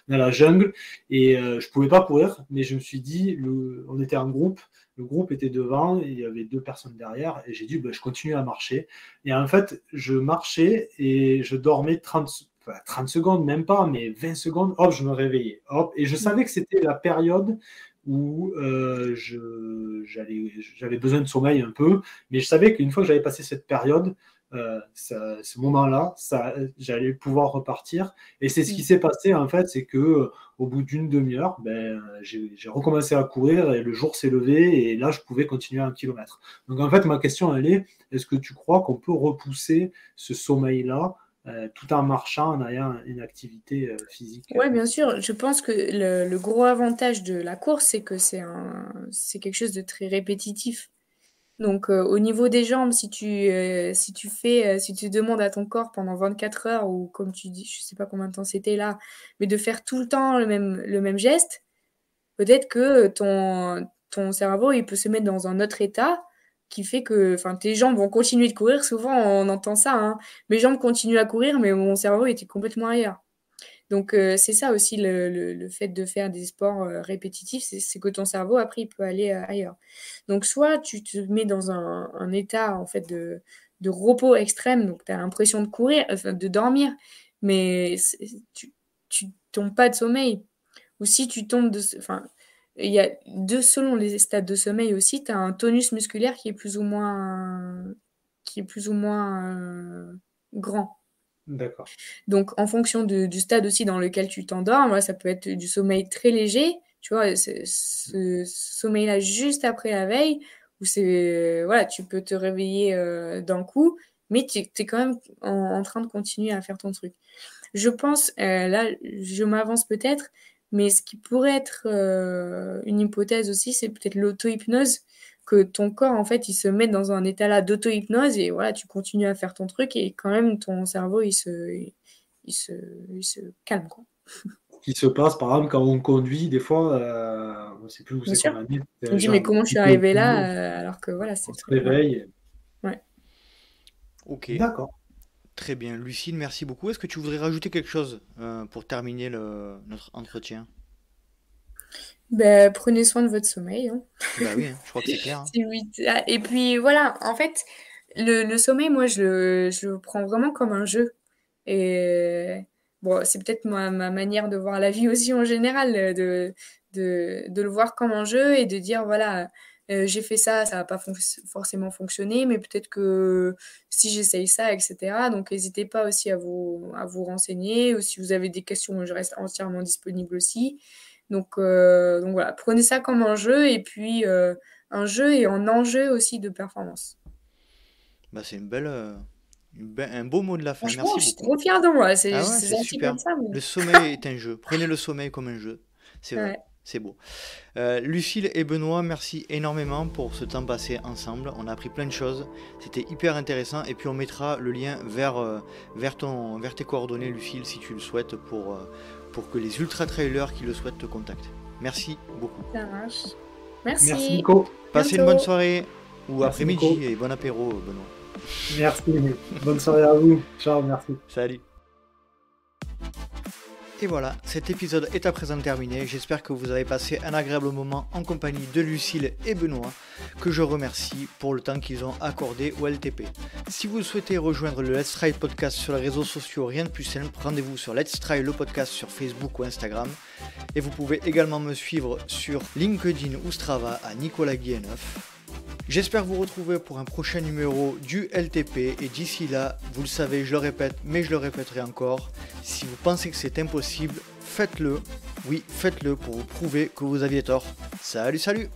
dans la jungle et je pouvais pas courir, mais je me suis dit, on était en groupe. Le groupe était devant, et il y avait 2 personnes derrière, et j'ai dit, je continue à marcher. Et en fait, je marchais et je dormais 30 secondes, même pas, mais 20 secondes, hop, je me réveillais. Hop, et je savais que c'était la période où j'avais besoin de sommeil un peu, mais je savais qu'une fois que j'avais passé cette période, ce moment-là, j'allais pouvoir repartir. Et c'est ce qui s'est passé, en fait, c'est que au bout d'une demi-heure, j'ai recommencé à courir et le jour s'est levé et là, je pouvais continuer 1 kilomètre. Donc, en fait, ma question, elle est-ce que tu crois qu'on peut repousser ce sommeil-là tout en marchant, en ayant une activité physique? Ouais, bien sûr. Je pense que le gros avantage de la course, c'est que c'est quelque chose de très répétitif. Donc, au niveau des jambes, si tu demandes à ton corps pendant 24 heures, ou comme tu dis, je sais pas combien de temps c'était là, mais de faire tout le temps le même geste, peut-être que ton cerveau, il peut se mettre dans un autre état qui fait que, enfin, tes jambes vont continuer de courir. Souvent, on entend ça, hein. Mes jambes continuent à courir, mais mon cerveau était complètement ailleurs. Donc, c'est ça aussi le fait de faire des sports répétitifs, c'est que ton cerveau, après, il peut aller ailleurs. Donc, soit tu te mets dans un état, en fait, de repos extrême, donc tu as l'impression de courir, enfin, de dormir, mais tu tombes pas de sommeil. Ou si tu tombes enfin, il y a selon les stades de sommeil aussi, tu as un tonus musculaire qui est plus ou moins grand. D'accord. Donc, en fonction du stade aussi dans lequel tu t'endors, moi, ça peut être du sommeil très léger, tu vois, ce sommeil-là juste après la veille, où voilà, tu peux te réveiller d'un coup, mais tu es quand même en train de continuer à faire ton truc. Je pense, là, je m'avance peut-être, mais ce qui pourrait être une hypothèse aussi, c'est peut-être l'auto-hypnose, que ton corps, en fait, il se met dans un état là d'auto-hypnose et voilà, tu continues à faire ton truc et quand même, ton cerveau, il se calme, quoi. Qui se passe, par exemple, quand on conduit, des fois, on ne sait plus où Bien c'est qu'on sûr. a mis. On me dit, mais comment je suis arrivée là alors que voilà, c'est On se le truc. réveille. Ouais. Ok, D'accord. très bien. Lucille, merci beaucoup. Est-ce que tu voudrais rajouter quelque chose pour terminer notre entretien? Ben, prenez soin de votre sommeil, hein. Bah oui, hein, je crois que c'est clair. Hein. Et puis voilà, en fait, le sommeil, moi, je le prends vraiment comme un jeu. Et bon, c'est peut-être ma manière de voir la vie aussi en général, de le voir comme un jeu et de dire, voilà, j'ai fait ça, ça va pas forcément fonctionner, mais peut-être que si j'essaye ça, etc. Donc, n'hésitez pas aussi à vous renseigner, ou si vous avez des questions, je reste entièrement disponible aussi. Donc voilà, prenez ça comme un jeu, et puis un jeu et un enjeu aussi de performance. Bah c'est un beau mot de la fin. Franchement, Merci je suis beaucoup. trop fière de moi. C'est Ah ouais, c'est gentil comme super. ça, mais Le sommeil est un jeu. Prenez le sommeil comme un jeu. C'est vrai. ouais. C'est beau. Lucille et Benoît, merci énormément pour ce temps passé ensemble. On a appris plein de choses. C'était hyper intéressant. Et puis on mettra le lien vers tes coordonnées, Lucille, si tu le souhaites, pour que les ultra-trailers qui le souhaitent te contactent. Merci beaucoup. Ça marche. Merci, Merci. Nico. Passez une Bientôt. bonne soirée ou Merci, après-midi Nico. et bon apéro, Benoît. Merci. Bonne soirée à vous. Ciao, merci. Salut. Et voilà, cet épisode est à présent terminé. J'espère que vous avez passé un agréable moment en compagnie de Lucille et Benoît, que je remercie pour le temps qu'ils ont accordé au LTP. Si vous souhaitez rejoindre le Let's Try Podcast sur les réseaux sociaux, rien de plus simple, rendez-vous sur Let's Try le podcast sur Facebook ou Instagram. Et vous pouvez également me suivre sur LinkedIn ou Strava à Nicolas Guilleneuf. J'espère vous retrouver pour un prochain numéro du LTP et d'ici là, vous le savez, je le répète, mais je le répéterai encore, si vous pensez que c'est impossible, faites-le, oui, faites-le pour vous prouver que vous aviez tort. Salut, salut!